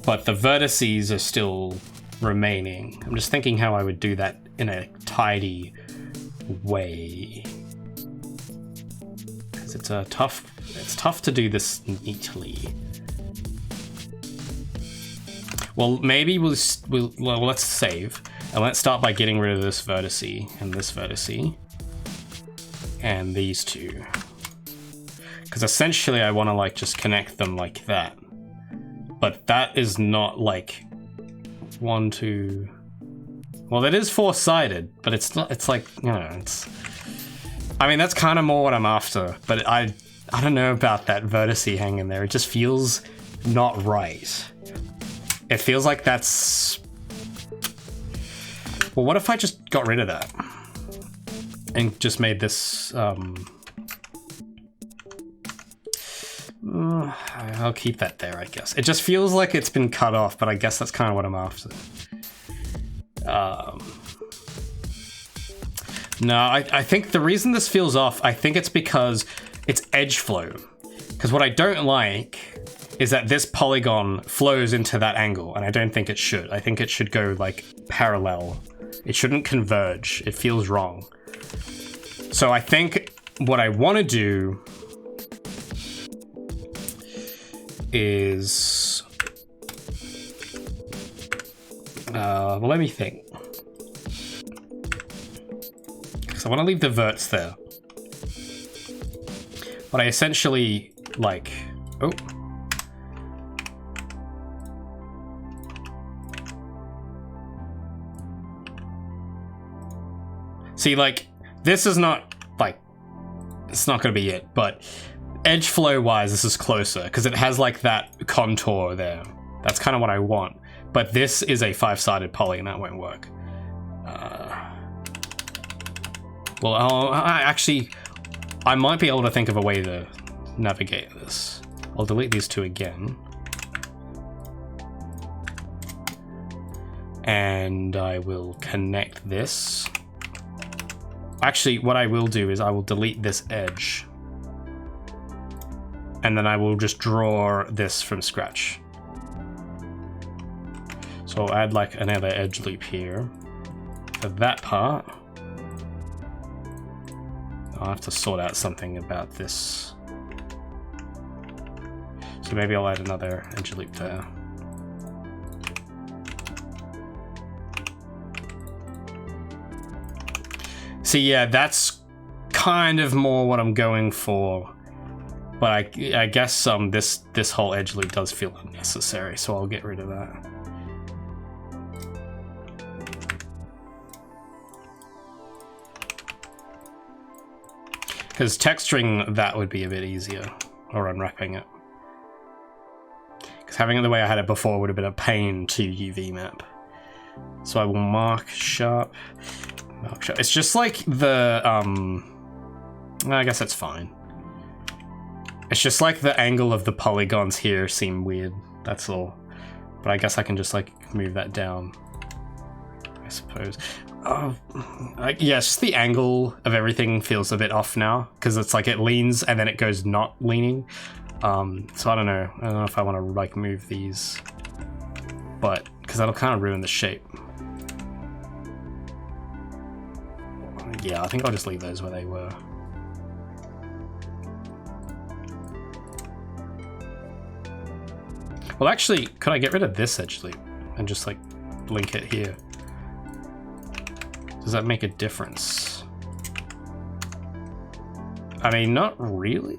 but the vertices are still remaining. I'm just thinking how I would do that in a tidy way. Because it's tough to do this neatly. Well, maybe let's save and let's start by getting rid of this vertice and this vertice and these two. Because essentially I want to like just connect them like that. But that is not like 1, 2. Well, it is 4-sided, but it's not. It's like, you know, it's. I mean, that's kind of more what I'm after. But I don't know about that vertice hanging there. It just feels not right. It feels like that's. Well, what if I just got rid of that and just made this? I'll keep that there, I guess. It just feels like it's been cut off, but I guess that's kind of what I'm after. No, I think the reason this feels off, I think it's because it's edge flow. Because what I don't like is that this polygon flows into that angle, and I don't think it should. I think it should go like parallel. It shouldn't converge. It feels wrong. So I think what I want to do is well, let me think. So I want to leave the verts there, but I essentially like, oh, see, like this is not like, it's not gonna be it, but edge flow wise this is closer because it has like that contour there. That's kind of what I want, but this is a 5-sided poly and that won't work. Well, I might be able to think of a way to navigate this. I'll delete these two again. And I will connect this. Actually, what I will do is I will delete this edge. And then I will just draw this from scratch. So I'll add like another edge loop here for that part. I'll have to sort out something about this. So maybe I'll add another edge loop there. So yeah, that's kind of more what I'm going for. But I guess this whole edge loop does feel unnecessary, so I'll get rid of that. Because texturing that would be a bit easier, or unwrapping it. Because having it the way I had it before would have been a pain to UV map. So I will mark sharp. Mark sharp. It's just like the I guess that's fine. It's just like the angle of the polygons here seem weird. That's all. But I guess I can just like move that down, I suppose. Yes, the angle of everything feels a bit off now because it's like it leans and then it goes not leaning. So I don't know if I want to like move these, but because that'll kind of ruin the shape. Yeah, I think I'll just leave those where they were. Well, actually, could I get rid of this edge loop and just like link it here? Does that make a difference? I mean, not really.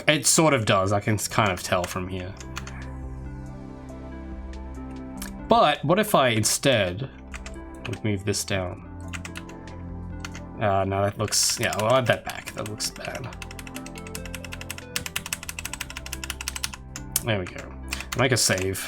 It sort of does. I can kind of tell from here. But what if I instead would move this down? No, that looks... Yeah, I'll add that back. That looks bad. There we go. Make a save.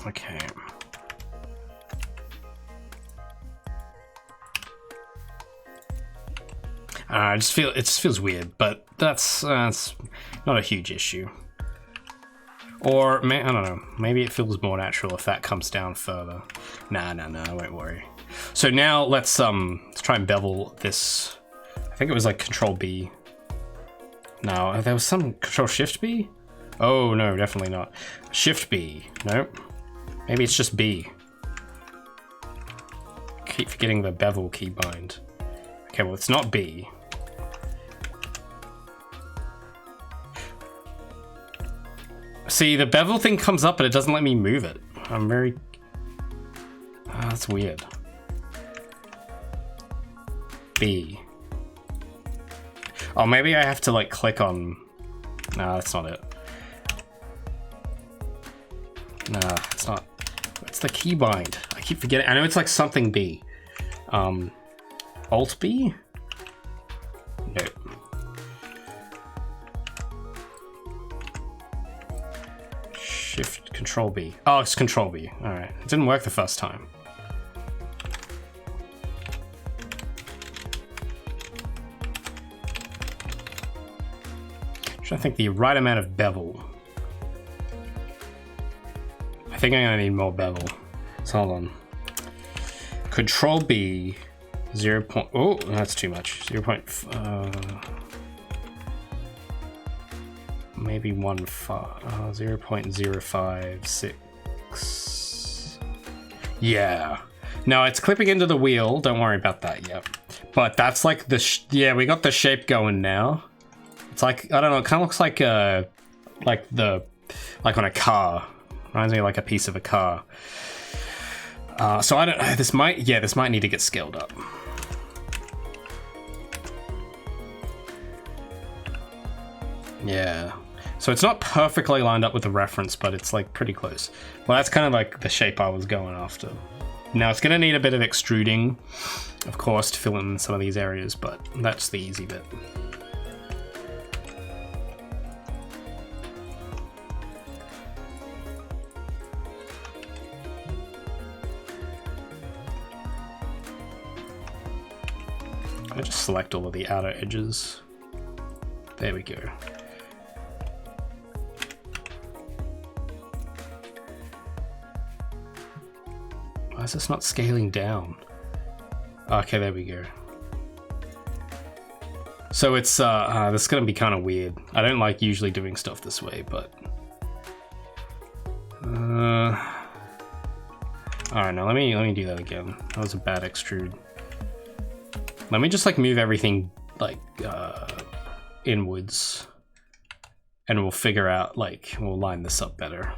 Okay. I just feel it just feels weird, but that's not a huge issue. Or I don't know. Maybe it feels more natural if that comes down further. Nah, I won't worry. So now let's try and bevel this. I think it was like Control B. No, there was some Control Shift B. Oh no, definitely not. Shift B. Nope. Maybe it's just B. Keep forgetting the bevel keybind. Okay, well it's not B. See, the bevel thing comes up, but it doesn't let me move it. I'm very... Oh, that's weird. B. Oh, maybe I have to, like, click on... No, that's not it. No, it's not. It's the keybind. I keep forgetting. I know it's, like, something B. Alt B? Nope. Shift, Control B. Oh, it's Control B. Alright. It didn't work the first time. I think the right amount of bevel. I think I'm gonna need more bevel. So hold on. Control B, 0. Oh, that's too much. 0. Maybe 0.056. Yeah. No, it's clipping into the wheel. Don't worry about that yet. But that's like the yeah, we got the shape going now. It's like, I don't know, it kind of looks like on a car. Reminds me of like a piece of a car. So I don't, this might need to get scaled up. Yeah. So it's not perfectly lined up with the reference, but it's like pretty close. Well, that's kind of like the shape I was going after. Now it's gonna need a bit of extruding, of course, to fill in some of these areas, but that's the easy bit. I just select all of the outer edges. There we go. Why is this not scaling down? Okay, there we go. So it's this is gonna be kind of weird. I don't like usually doing stuff this way, but all right, now let me do that again. That was a bad extrude. Let me just like move everything like inwards, and we'll figure out, like, we'll line this up better.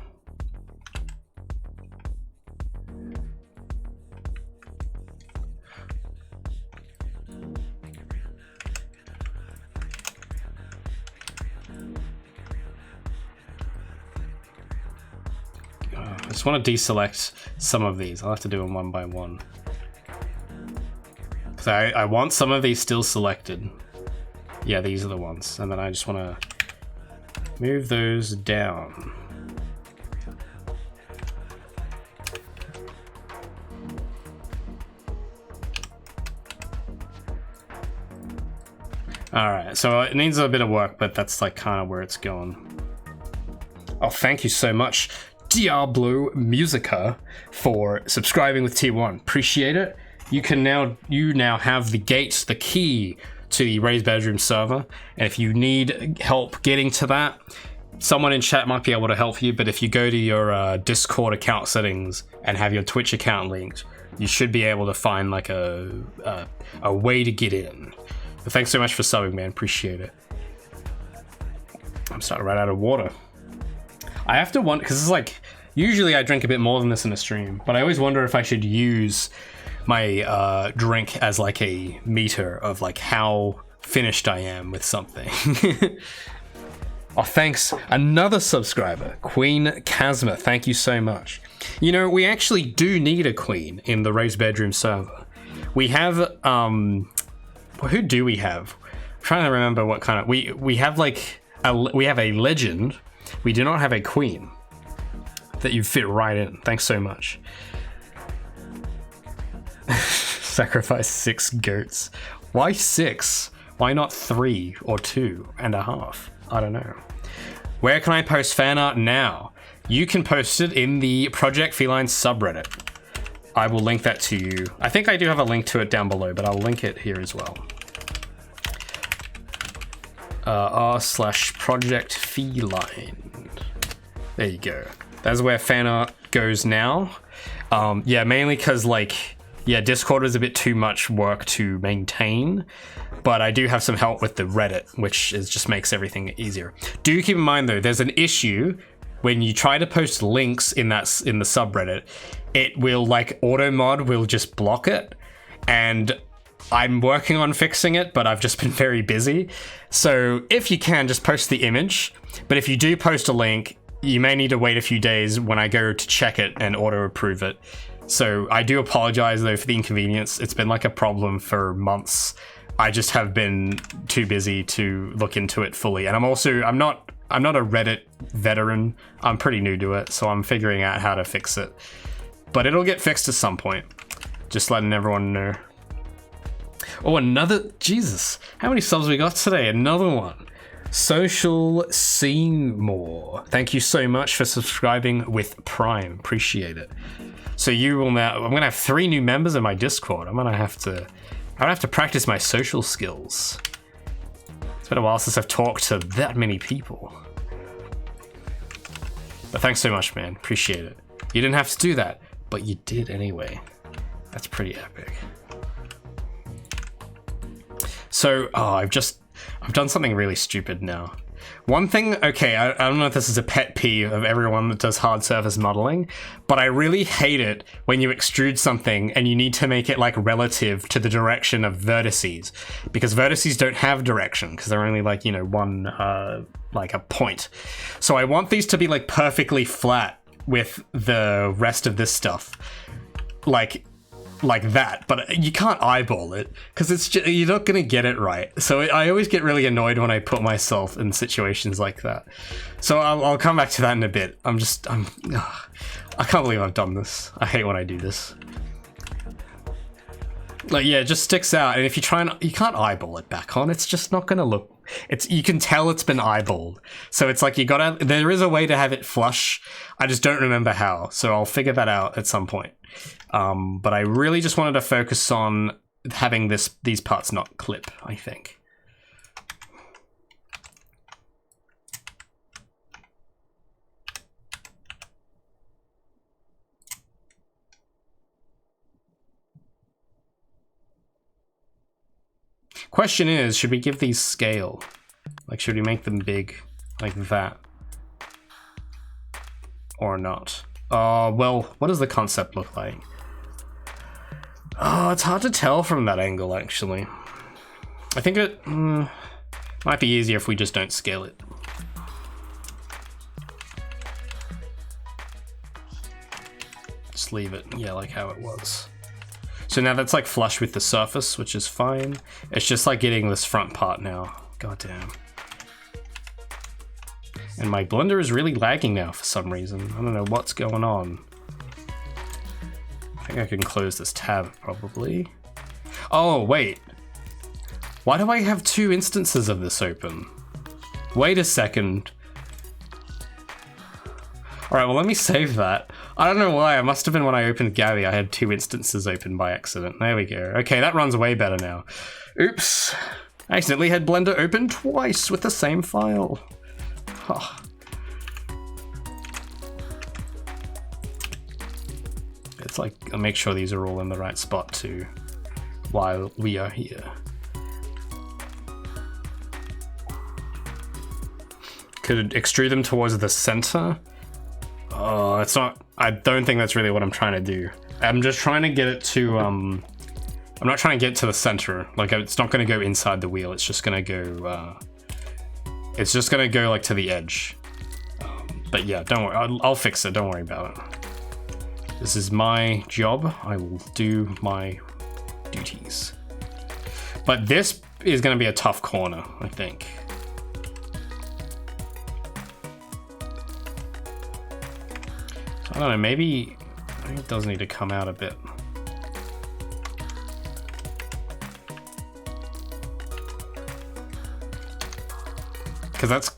I just want to deselect some of these. I'll have to do them one by one. So I want some of these still selected. Yeah, these are the ones. And then I just want to move those down. Alright, so it needs a bit of work, but that's like kind of where it's going. Oh, thank you so much, Diablo Musica, for subscribing with Tier 1. Appreciate it. You now have the gate, the key to the Raised Bedroom server, and if you need help getting to that, someone in chat might be able to help you. But if you go to your Discord account settings and have your Twitch account linked, you should be able to find like a way to get in. But thanks so much for subbing, man. Appreciate it. I'm starting to run out of water. I have to wonder, because it's like, usually I drink a bit more than this in a stream, but I always wonder if I should use my drink as like a meter of like how finished I am with something. Oh, thanks. Another subscriber, Queen Kazma. Thank you so much. You know, we actually do need a queen in the Raised Bedroom server. We have, who do we have? I'm trying to remember what kind of, we have like, we have a legend. We do not have a queen. that you fit right in. Thanks so much. Sacrifice 6 goats. Why 6? Why not 3 or 2.5? I don't know. Where can I post fan art now? You can post it in the Project Feline subreddit. I will link that to you. I think I do have a link to it down below, but I'll link it here as well. r/Project Feline. There you go. That's where fan art goes now. Yeah, mainly because Discord is a bit too much work to maintain, but I do have some help with the Reddit, which just makes everything easier. Do keep in mind though, there's an issue when you try to post links in the subreddit. It will auto mod will just block it, and I'm working on fixing it, but I've just been very busy. So if you can, just post the image, but if you do post a link, you may need to wait a few days when I go to check it and auto approve it. So I do apologize though for the inconvenience. It's been a problem for months. I just have been too busy to look into it fully. And I'm not a Reddit veteran. I'm pretty new to it, so I'm figuring out how to fix it. But it'll get fixed at some point. Just letting everyone know. Oh, another, Jesus. How many subs we got today? Another one. Social Seymour. Thank you so much for subscribing with Prime. Appreciate it. So you will now, I'm gonna have 3 new members in my Discord. I'm gonna have to practice my social skills. It's been a while since I've talked to that many people. But thanks so much, man. Appreciate it. You didn't have to do that, but you did anyway. That's pretty epic. So, I've done something really stupid now. One thing, okay, I don't know if this is a pet peeve of everyone that does hard surface modeling, but I really hate it when you extrude something and you need to make it relative to the direction of vertices, because vertices don't have direction because they're only one a point. So I want these to be perfectly flat with the rest of this stuff, like that, but you can't eyeball it because it's just, you're not gonna get it right. So I always get really annoyed when I put myself in situations like that. So I'll come back to that in a bit. I can't believe I've done this. I hate when I do this. It just sticks out, and if you try and you can't eyeball it back on, it's just not gonna look. You can tell it's been eyeballed. So it's there is a way to have it flush. I just don't remember how. So I'll figure that out at some point. But I really just wanted to focus on having these parts not clip, I think. Question is, should we give these scale? Should we make them big like that? Or not? Well, what does the concept look like? Oh, it's hard to tell from that angle, actually. I think it might be easier if we just don't scale it. Just leave it, yeah, like how it was. So now that's flush with the surface, which is fine. It's just getting this front part now. God damn. And my Blender is really lagging now for some reason. I don't know what's going on. I think I can close this tab probably. Oh, wait. Why do I have 2 instances of this open? Wait a second. Alright, well let me save that. I don't know why, it must have been when I opened Gabby, I had 2 instances open by accident. There we go. Okay, that runs way better now. Oops. I accidentally had Blender open twice with the same file. Oh. It's I'll make sure these are all in the right spot too, while we are here. Could extrude them towards the center. Oh, it's not, I don't think that's really what I'm trying to do. I'm just trying to get it to, I'm not trying to get to the center. It's not gonna go inside the wheel, it's just gonna go, to the edge. But yeah, don't worry, I'll fix it, don't worry about it. This is my job, I will do my duties. But this is gonna be a tough corner, I think. I don't know, maybe it does need to come out a bit. Because that's,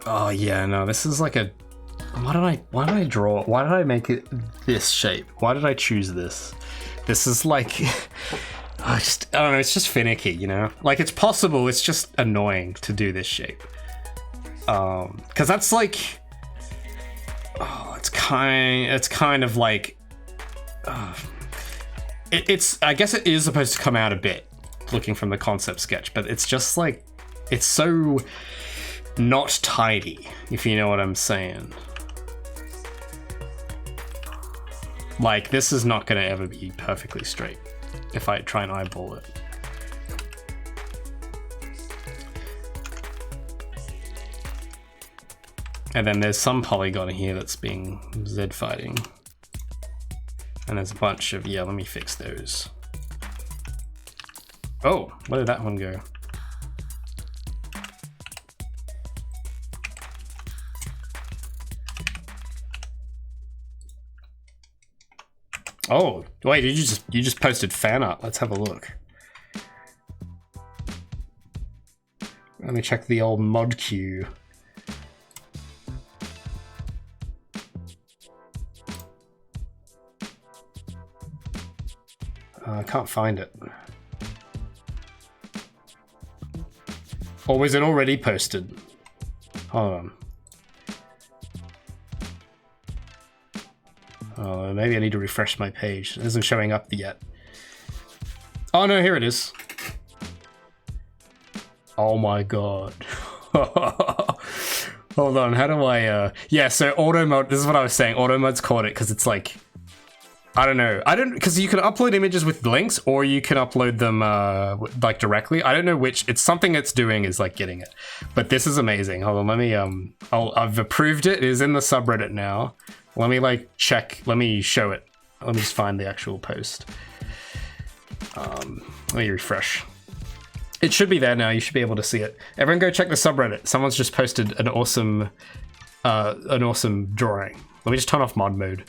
oh yeah, no, this is like a, why did I draw, why did I make it this shape? Why did I choose this? This is like, I don't know, it's just finicky, you know? Like, it's possible, it's just annoying to do this shape. Because that's like, oh, it's kind of like, it's, I guess it is supposed to come out a bit, looking from the concept sketch, but it's just like, it's so not tidy, if you know what I'm saying. Like, this is not going to ever be perfectly straight if I try and eyeball it. And then there's some polygon here that's being Z fighting. And there's a bunch of, yeah, let me fix those. Oh, where did that one go? Oh, wait, you just posted fan art. Let's have a look. Let me check the old mod queue. I can't find it. Or was it already posted? Hold on. Oh, maybe I need to refresh my page. It isn't showing up yet. Oh no, here it is. Oh my god. Hold on, how do I, yeah, so auto mode, this is what I was saying, auto mode's caught it, because it's like, I don't know, because you can upload images with links, or you can upload them, like, directly. I don't know which, it's something it's doing is, like, getting it. But this is amazing. Hold on, let me, I've approved it. It is in the subreddit now. Let me, like, check, let me show it. Let me just find the actual post. Let me refresh. It should be there now, you should be able to see it. Everyone go check the subreddit. Someone's just posted an awesome drawing. Let me just turn off mod mode.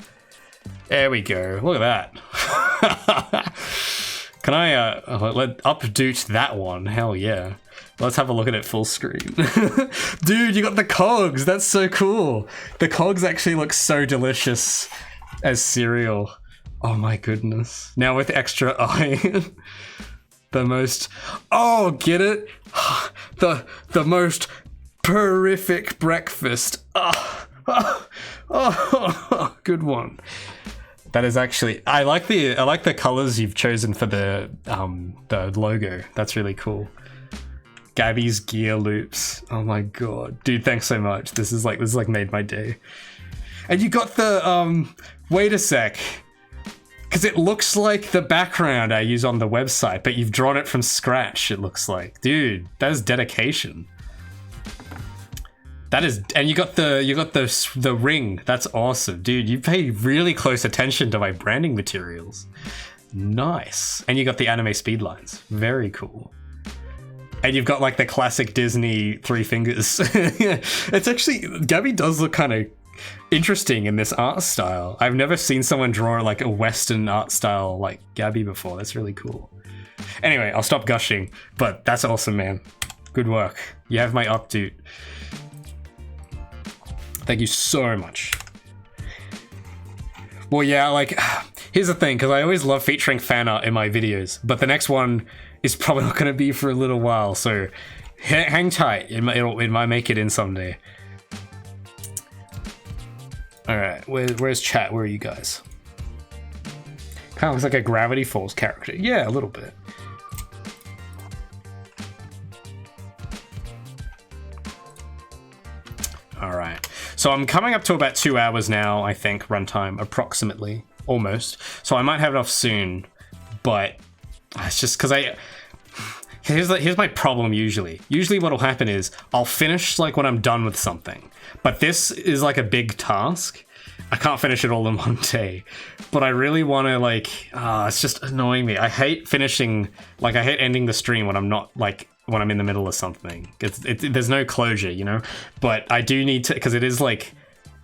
There we go, look at that. Can I, let update that one, hell yeah. Let's have a look at it full screen. Dude, you got the cogs, that's so cool. The cogs actually look so delicious as cereal. Oh my goodness. Now with extra iron. The most, oh, get it? The most horrific breakfast. Oh, good one. That is actually, I like the colors you've chosen for the logo. That's really cool. Gabby's gear loops. Oh my god, dude, thanks so much. This is like made my day. And you got the wait a sec. Because it looks like the background I use on the website, but you've drawn it from scratch, it looks like. Dude, that is dedication. That is, and you got the ring. That's awesome. Dude, you pay really close attention to my branding materials. Nice. And you got the anime speed lines. Very cool. And you've got like the classic Disney three fingers. It's actually, Gabby does look kind of interesting in this art style. I've never seen someone draw like a Western art style like Gabby before. That's really cool. Anyway, I'll stop gushing, but that's awesome, man. Good work. You have my update. Thank you so much. Well, yeah, like, here's the thing, because I always love featuring fan art in my videos, but the next one is probably not going to be for a little while, so hang tight. It might make it in someday. Alright, where's chat? Where are you guys? Kind of looks like a Gravity Falls character. Yeah, a little bit. Alright, so I'm coming up to about 2 hours now, I think, runtime, approximately, almost. So I might have it off soon, but it's just because here's my problem usually. Usually what'll happen is I'll finish like when I'm done with something. But this is like a big task. I can't finish it all in one day. But I really want to like, it's just annoying me. I hate finishing, like I hate ending the stream when I'm not like, when I'm in the middle of something. There's no closure, you know? But I do need to, because it is like,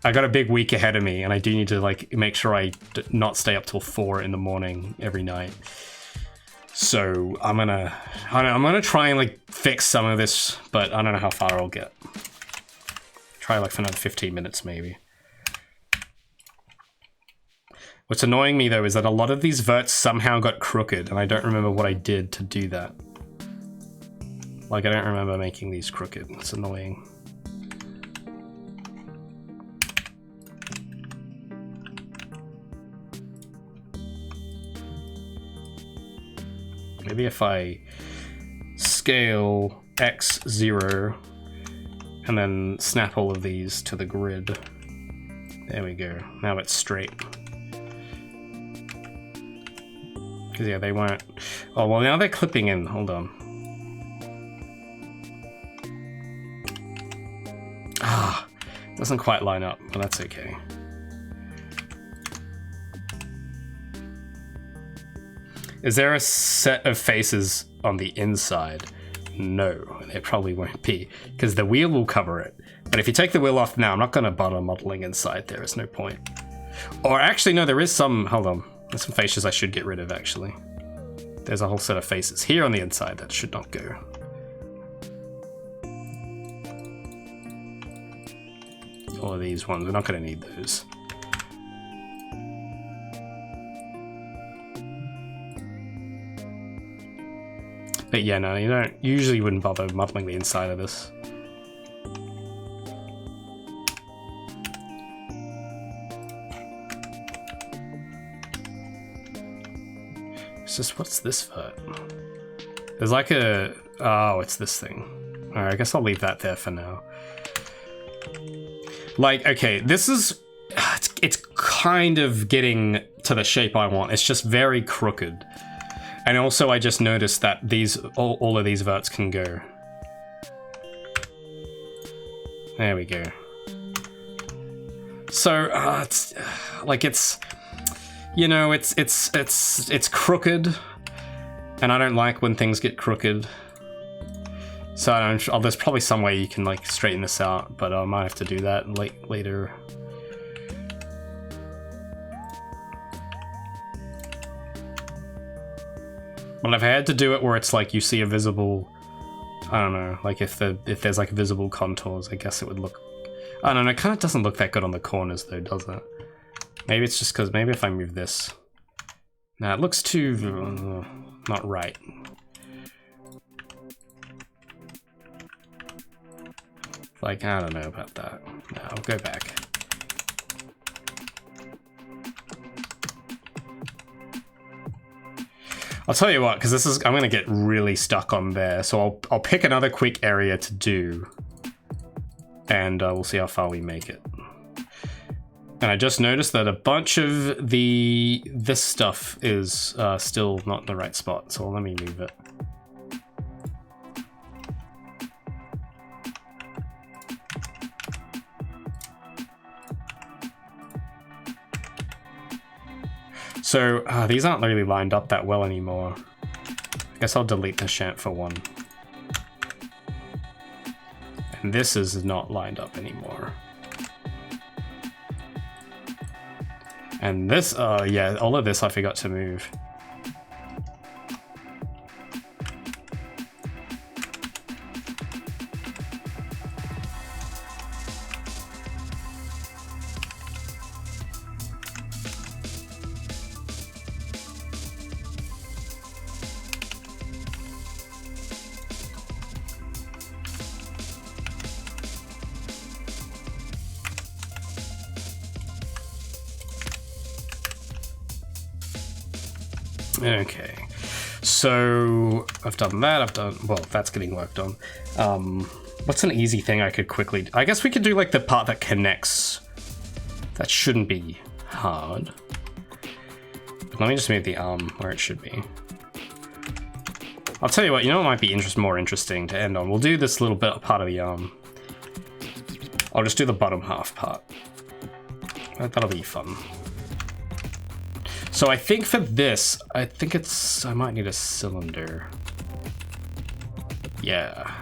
I got a big week ahead of me, and I do need to like make sure I not stay up till 4 in the morning every night. So I'm gonna try and like fix some of this, but I don't know how far I'll get. Try like for another 15 minutes maybe. What's annoying me though is that a lot of these verts somehow got crooked, and I don't remember what I did to do that. Like I don't remember making these crooked. It's annoying. Maybe if I scale X0 and then snap all of these to the grid. There we go. Now it's straight. Because yeah, they weren't... Oh, well now they're clipping in. Hold on. Ah, doesn't quite line up, but that's okay. Is there a set of faces on the inside? No, there probably won't be, because the wheel will cover it. But if you take the wheel off now, I'm not going to bother modeling inside, there is no point. Or actually, no, there is some, hold on. There's some faces I should get rid of, actually. There's a whole set of faces here on the inside that should not go. All of these ones, we're not going to need those. But yeah, no, you don't usually wouldn't bother modeling the inside of this. It's just, what's this vert? There's like a, oh, it's this thing. Alright, I guess I'll leave that there for now. Like, okay, this is, it's kind of getting to the shape I want. It's just very crooked. And also I just noticed that these, all of these verts can go. There we go. So, it's, like it's, you know, it's crooked. And I don't like when things get crooked. So I don't, oh, there's probably some way you can like straighten this out, but I might have to do that later. Well, if I had to do it where it's like you see a visible, I don't know, like if there's like visible contours, I guess it would look, I don't know, it kind of doesn't look that good on the corners though, does it? Maybe it's just because, maybe if I move this. Nah, it looks too, not right. Like, I don't know about that. No, I'll go back. I'll tell you what, because this is, I'm gonna get really stuck on there, so I'll pick another quick area to do, and we'll see how far we make it. And I just noticed that a bunch of this stuff is still not in the right spot, so let me move it. So, these aren't really lined up that well anymore. I guess I'll delete the chamfer one. And this is not lined up anymore. And this, yeah, all of this I forgot to move. Okay, so I've done that, well, that's getting worked on. What's an easy thing I could quickly, I guess we could do like the part that connects. That shouldn't be hard. But let me just move the arm where it should be. I'll tell you what, you know what might be more interesting to end on? We'll do this little bit part of the arm. I'll just do the bottom half part. That'll be fun. So I think for this, I might need a cylinder. Yeah.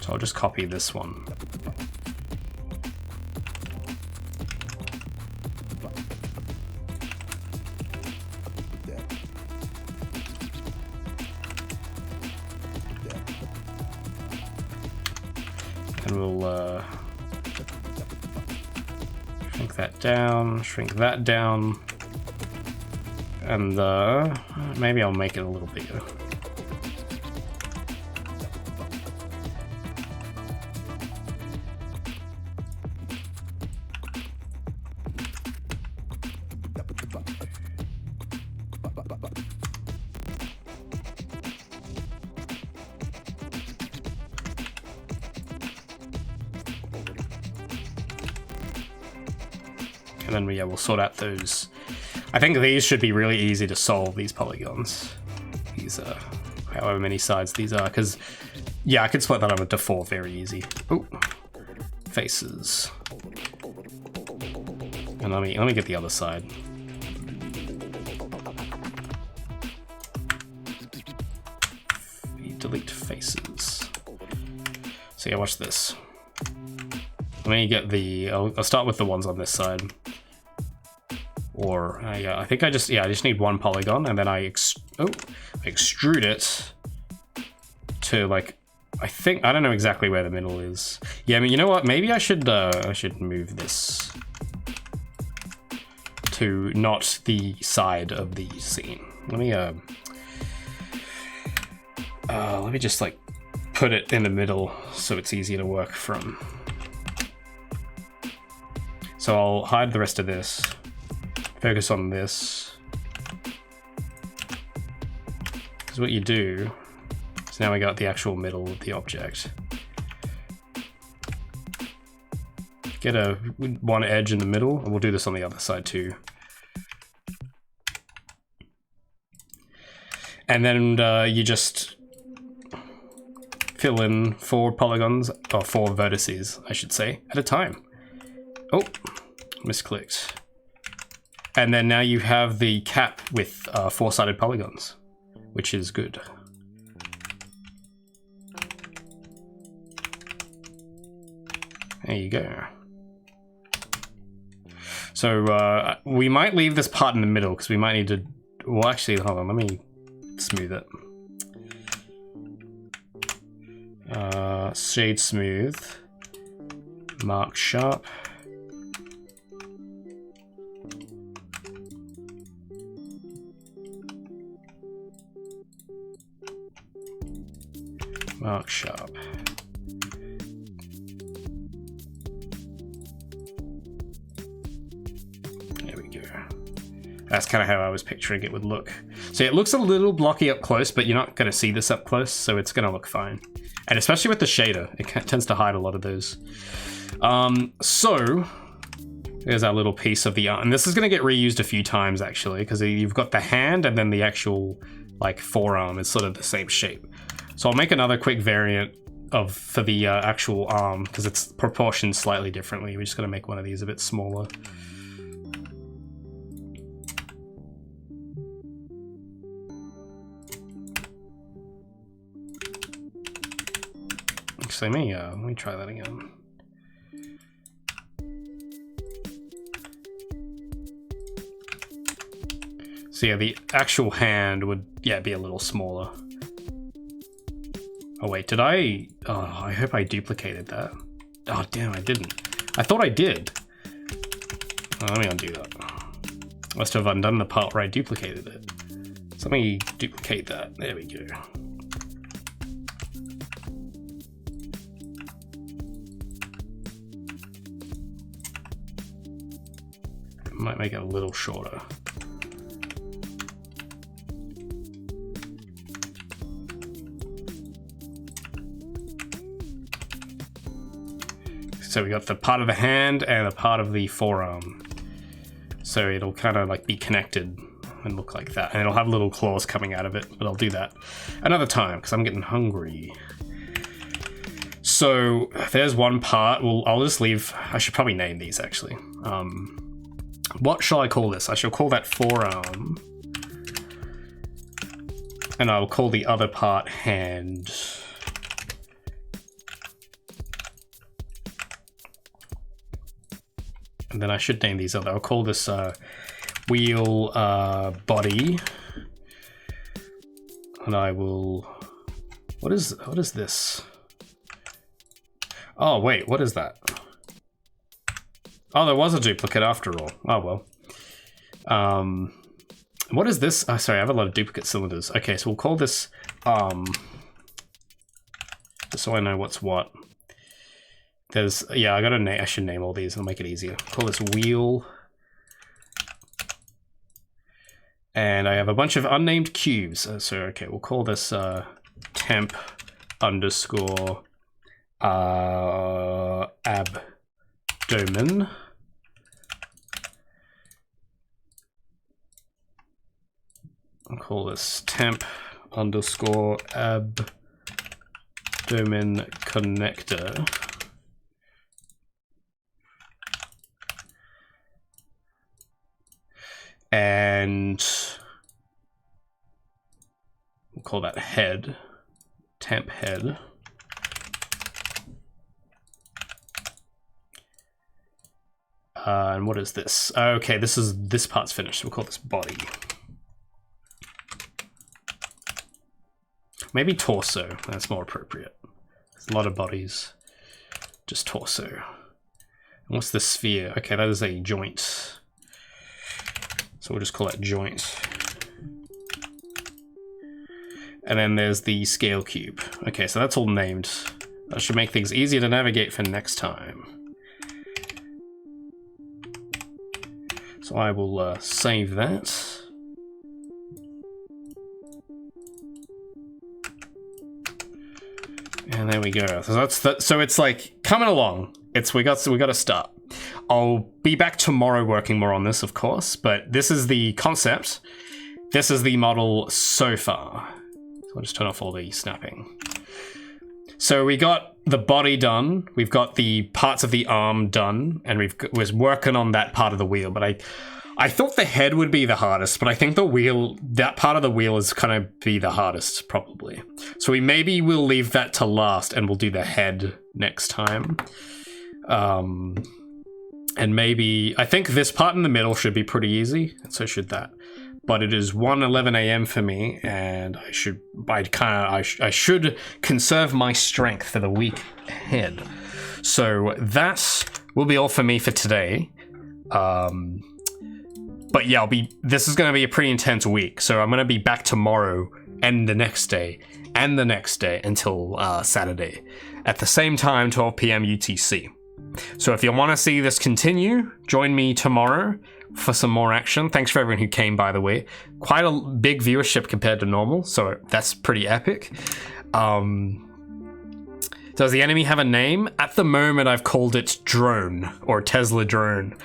So I'll just copy this one. And we'll shrink that down, and maybe I'll make it a little bigger. And then we'll sort out those. I think these should be really easy to solve, these polygons. These are however many sides these are, because yeah, I could split that up into 4 very easy. Ooh, faces. And let me get the other side. Delete faces. So yeah, watch this. Let me get the. I'll start with the ones on this side. Or yeah, I think I just need 1 polygon, and then I extrude it to, like, I don't know exactly where the middle is. Yeah, I mean, you know what? Maybe I should move this to not the side of the scene. Let me just like put it in the middle so it's easier to work from. So I'll hide the rest of this. Focus on this. Because what you do is now we got the actual middle of the object. Get one edge in the middle, and we'll do this on the other side too. And then you just fill in 4 polygons, or 4 vertices, I should say, at a time. Oh, misclicked. And then now you have the cap with 4-sided polygons, which is good. There you go. So we might leave this part in the middle because we might need to. Well, actually, hold on. Let me smooth it. Shade smooth. Mark sharp. Mark sharp. There we go. That's kind of how I was picturing it would look. So it looks a little blocky up close, but you're not going to see this up close, so it's going to look fine. And especially with the shader, it tends to hide a lot of those. So there's our little piece of the arm. And this is going to get reused a few times, actually, because you've got the hand and then the actual like forearm is sort of the same shape. So I'll make another quick variant for the actual arm, because it's proportioned slightly differently. We're just going to make one of these a bit smaller. Actually, let me try that again. So yeah, the actual hand would be a little smaller. Oh wait, did I? Oh, I hope I duplicated that. Oh damn, I didn't. I thought I did. Oh, let me undo that. I must have undone the part where I duplicated it. So let me duplicate that. There we go. Might make it a little shorter. So we got the part of the hand and a part of the forearm. So it'll kind of like be connected and look like that. And it'll have little claws coming out of it, but I'll do that another time because I'm getting hungry. So there's one part. Well, I'll just leave. I should probably name these actually. What shall I call this? I shall call that forearm. And I'll call the other part hand. And then I should name these other. I'll call this wheel body. And I will. What is this? Oh, wait, what is that? Oh, there was a duplicate after all. Oh, well. What is this? Oh, sorry, I have a lot of duplicate cylinders. Okay, so we'll call this, just so I know what's what. There's, yeah, I should name all these, it'll make it easier. Call this wheel. And I have a bunch of unnamed cubes. So, okay, we'll call this, temp underscore, abdomen. I'll call this temp underscore abdomen connector. And we'll call that head, temp head. And what is this? Okay, this part's finished. We'll call this body. Maybe torso, that's more appropriate. There's a lot of bodies. Just torso. And what's the sphere? Okay, that is a joint. So we'll just call it joint. And then there's the scale cube. Okay, so that's all named. That should make things easier to navigate for next time. So I will save that. And there we go. So that's that. So it's like coming along. We got to start. I'll be back tomorrow working more on this, of course, but this is the concept. This is the model so far. So I'll just turn off all the snapping. So we got the body done. We've got the parts of the arm done, and was working on that part of the wheel. But I thought the head would be the hardest, but I think the wheel, that part of the wheel is kind of be the hardest, probably. So maybe we'll leave that to last, and we'll do the head next time. And maybe, I think this part in the middle should be pretty easy, and so should that. But it is 1:11 a.m. for me, and I should conserve my strength for the week ahead. So that will be all for me for today. But yeah, this is going to be a pretty intense week, so I'm going to be back tomorrow and the next day and the next day until Saturday at the same time, 12 p.m. UTC. So if you want to see this continue, join me tomorrow for some more action. Thanks for everyone who came, by the way. Quite a big viewership compared to normal, so that's pretty epic. Does the enemy have a name? At the moment, I've called it Drone, or Tesla Drone.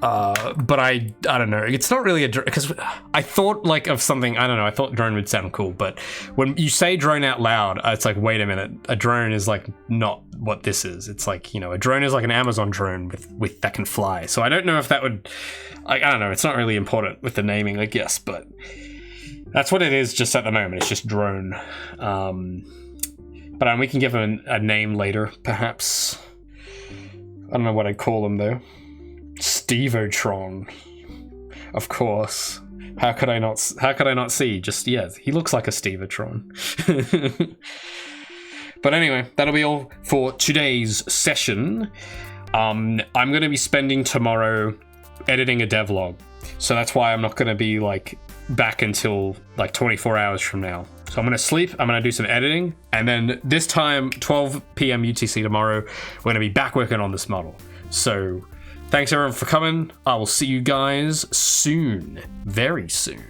But I don't know. It's not really a drone, because I thought like of something, I don't know, I thought drone would sound cool, but when you say drone out loud, it's like, wait a minute, a drone is like not what this is. It's like, you know, a drone is like an Amazon drone with that can fly. So I don't know if that would, I don't know, it's not really important with the naming, I guess, but that's what it is just at the moment. It's just drone. But we can give him a name later, perhaps. I don't know what I'd call him though. Stevotron, of course. How could I not see? Just, yeah, he looks like a Stevotron. But anyway, that'll be all for today's session. I'm going to be spending tomorrow editing a devlog, so that's why I'm not going to be like back until like 24 hours from now. So I'm going to sleep, I'm going to do some editing, and then this time, 12 p.m. UTC tomorrow, we're going to be back working on this model. So thanks everyone for coming. I will see you guys soon, very soon.